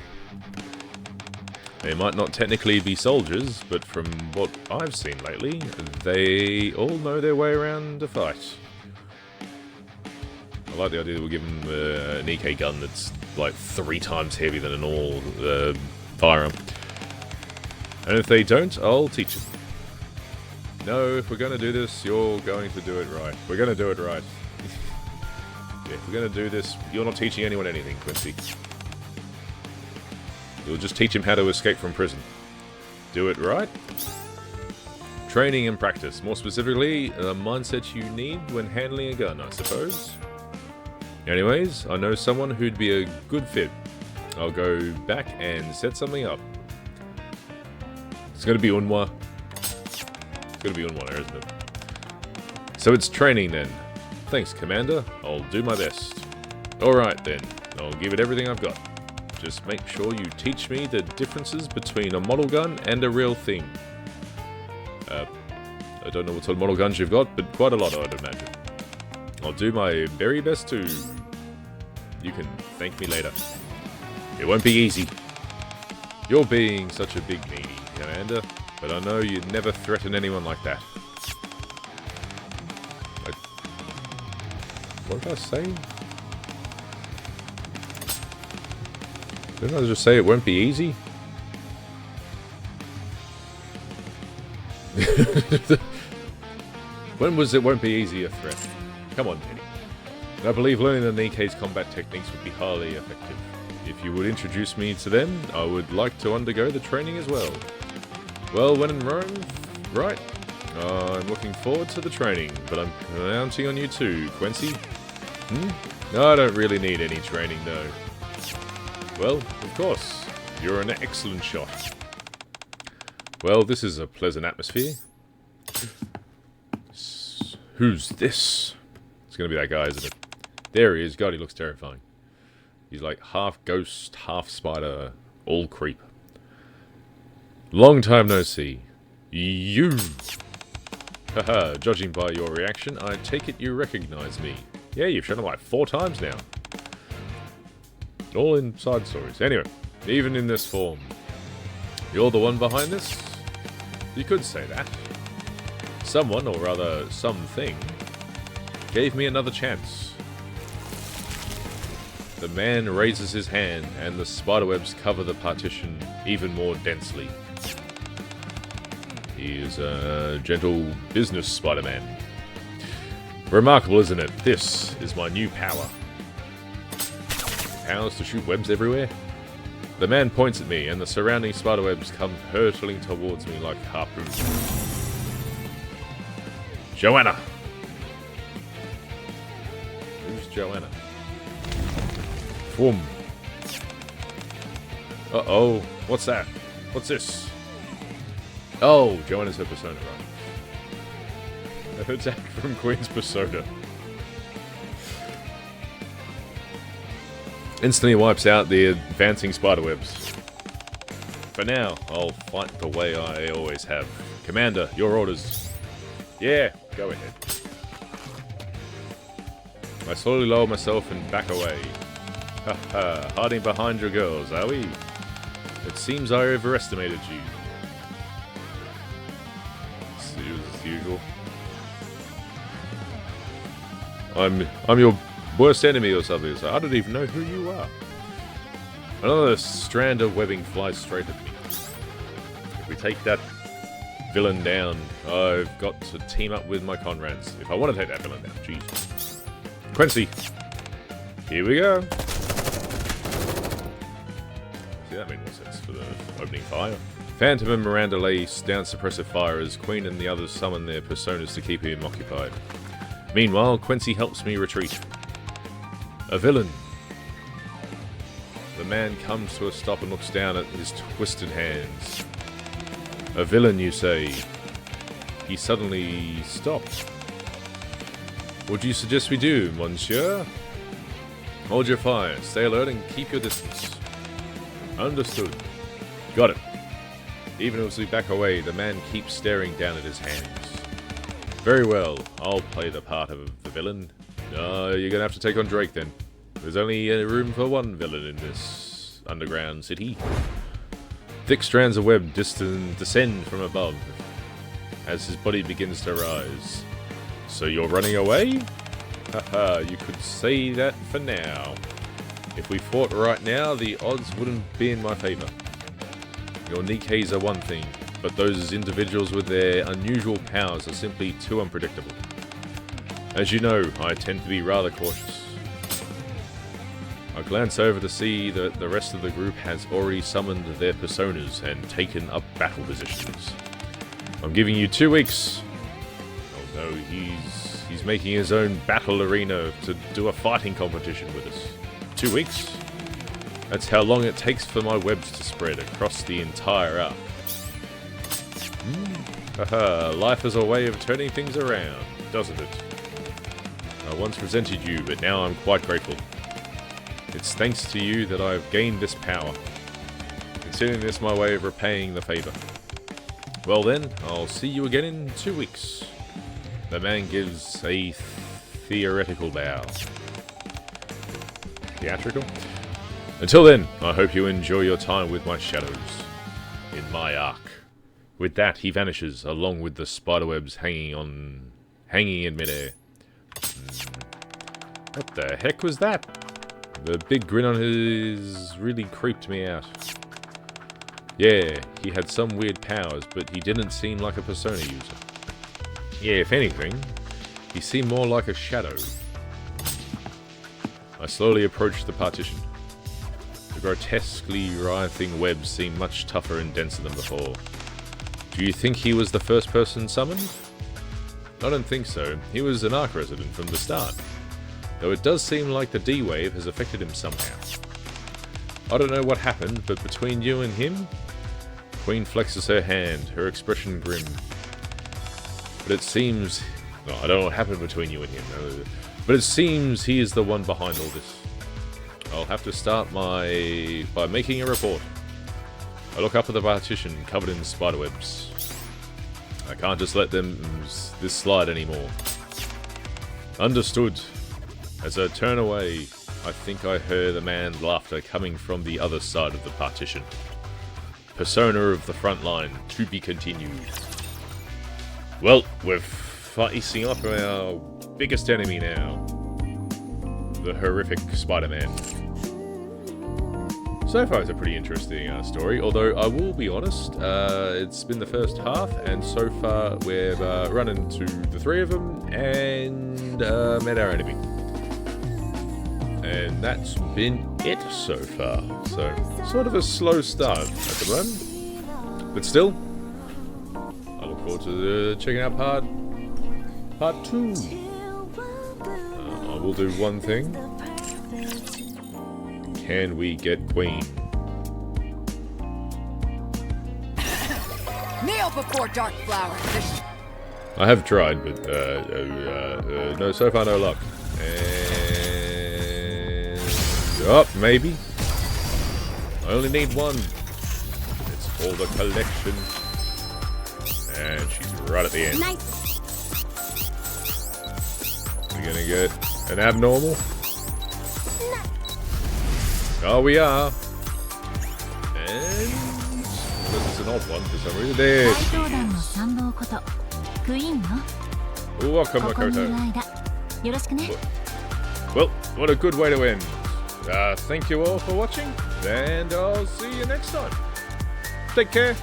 They might not technically be soldiers, but from what I've seen lately, they all know their way around a fight. I like the idea that we're giving an Nikke gun that's like 3 times heavier than a normal firearm. And if they don't, I'll teach them. No, if we're going to do this, you're going to do it right. We're going to do it right. Yeah, if we're going to do this, you're not teaching anyone anything, Quincy. You'll just teach him how to escape from prison. Do it right? Training and practice. More specifically, the mindset you need when handling a gun, I suppose. Anyways, I know someone who'd be a good fit. I'll go back and set something up. It's going to be Unwa. It's going to be Unwa, isn't it? So it's training then. Thanks, Commander. I'll do my best. Alright then. I'll give it everything I've got. Just make sure you teach me the differences between a model gun and a real thing. I don't know what sort of model guns you've got, but quite a lot, I'd imagine. I'll do my very best to... You can thank me later. It won't be easy. You're being such a big meanie, Commander, but I know you'd never threaten anyone like that. What did I say? Didn't I just say it won't be easy? When was it won't be easy a threat? Come on, Penny. And I believe learning the Nikke's combat techniques would be highly effective. If you would introduce me to them, I would like to undergo the training as well. Well, when in Rome, right? I'm looking forward to the training, but I'm counting on you too, Quincy. No, I don't really need any training, though. Well, of course. You're an excellent shot. Well, this is a pleasant atmosphere. Who's this? It's gonna be that guy, isn't it? There he is. God, he looks terrifying. He's like half ghost, half spider, all creep. Long time no see. You! Haha, judging by your reaction, I take it you recognize me. Yeah, you've shown him like 4 times now. All in side stories. Anyway, Even in this form. You're the one behind this? You could say that. Someone, or rather something, gave me another chance. The man raises his hand, and the spiderwebs cover the partition even more densely. He is a gentle business Spider-Man. Remarkable, isn't it? This is my new power. Powers to shoot webs everywhere? The man points at me, and the surrounding spiderwebs come hurtling towards me like harpoons. Joanna! Who's Joanna? Boom. Uh-oh. What's that? What's this? Oh, Joanna's her persona, right? An attack from Queen's persona. Instantly wipes out the advancing spiderwebs. For now, I'll fight the way I always have. Commander, your orders. Yeah, go ahead. I slowly lower myself and back away. Haha, hiding behind your girls, are we? It seems I overestimated you. As usual. I'm your worst enemy or something, so I don't even know who you are. Another strand of webbing flies straight at me. If we take that villain down, I've got to team up with my comrades. If I want to take that villain down, jeez. Quincy, here we go. See, that made more sense for the opening fire. Phantom and Miranda lay down suppressive fire as Queen and the others summon their personas to keep him occupied. Meanwhile, Quincy helps me retreat. A villain. The man comes to a stop and looks down at his twisted hands. A villain, you say? He suddenly stopped. What do you suggest we do, monsieur? Hold your fire, stay alert, and keep your distance. Understood. Got it. Even as we back away, the man keeps staring down at his hands. Very well, I'll play the part of the villain. You're gonna have to take on Drake then. There's only room for one villain in this underground city. Thick strands of web descend from above as his body begins to rise. So you're running away? Haha, you could say that for now. If we fought right now, the odds wouldn't be in my favor. Your Nikkes are one thing, but those individuals with their unusual powers are simply too unpredictable. As you know, I tend to be rather cautious. I glance over to see that the rest of the group has already summoned their personas and taken up battle positions. I'm giving you 2 weeks. Oh no, he's making his own battle arena to do a fighting competition with us. 2 weeks? That's how long it takes for my webs to spread across the entire arc. Haha, life is a way of turning things around, doesn't it? I once resented you, but now I'm quite grateful. It's thanks to you that I've gained this power. Considering this my way of repaying the favor. Well then, I'll see you again in 2 weeks. The man gives a theoretical bow. Theatrical? Until then, I hope you enjoy your time with my shadows. In my arc. With that, he vanishes, along with the spiderwebs hanging in midair. What the heck was that? The big grin on his really creeped me out. Yeah, he had some weird powers, but he didn't seem like a persona user. Yeah, if anything, he seemed more like a shadow. I slowly approached the partition. The grotesquely writhing webs seemed much tougher and denser than before. Do you think he was the first person summoned? I don't think so. He was an Ark resident from the start. Though it does seem like the D-Wave has affected him somehow. I don't know what happened, but between you and him... Queen flexes her hand, her expression grim. But it seems... No, I don't know what happened between you and him. But it seems he is the one behind all this. I'll have to start by making a report. I look up at the partition, covered in spiderwebs. I can't just let this slide anymore. Understood. As I turn away, I think I heard a man's laughter coming from the other side of the partition. Persona of the Frontline, to be continued. Well, we're facing up our biggest enemy now. The horrific Spider-Man. So far, it's a pretty interesting story, although I will be honest, it's been the first half, and so far we've run into the three of them and met our enemy. And that's been it so far. So, sort of a slow start at the moment. But still, I look forward to checking out part 2. I will do one thing. Can we get Queen? Kneel before Dark Flower. I have tried, but no, so far no luck. And maybe. I only need one. It's for the collection. And she's right at the end. Nice. We're gonna get an abnormal. Oh, we are. And this is an odd one for some reason. There she is. Welcome, Makoto. Well, what a good way to end. Thank you all for watching, and I'll see you next time. Take care.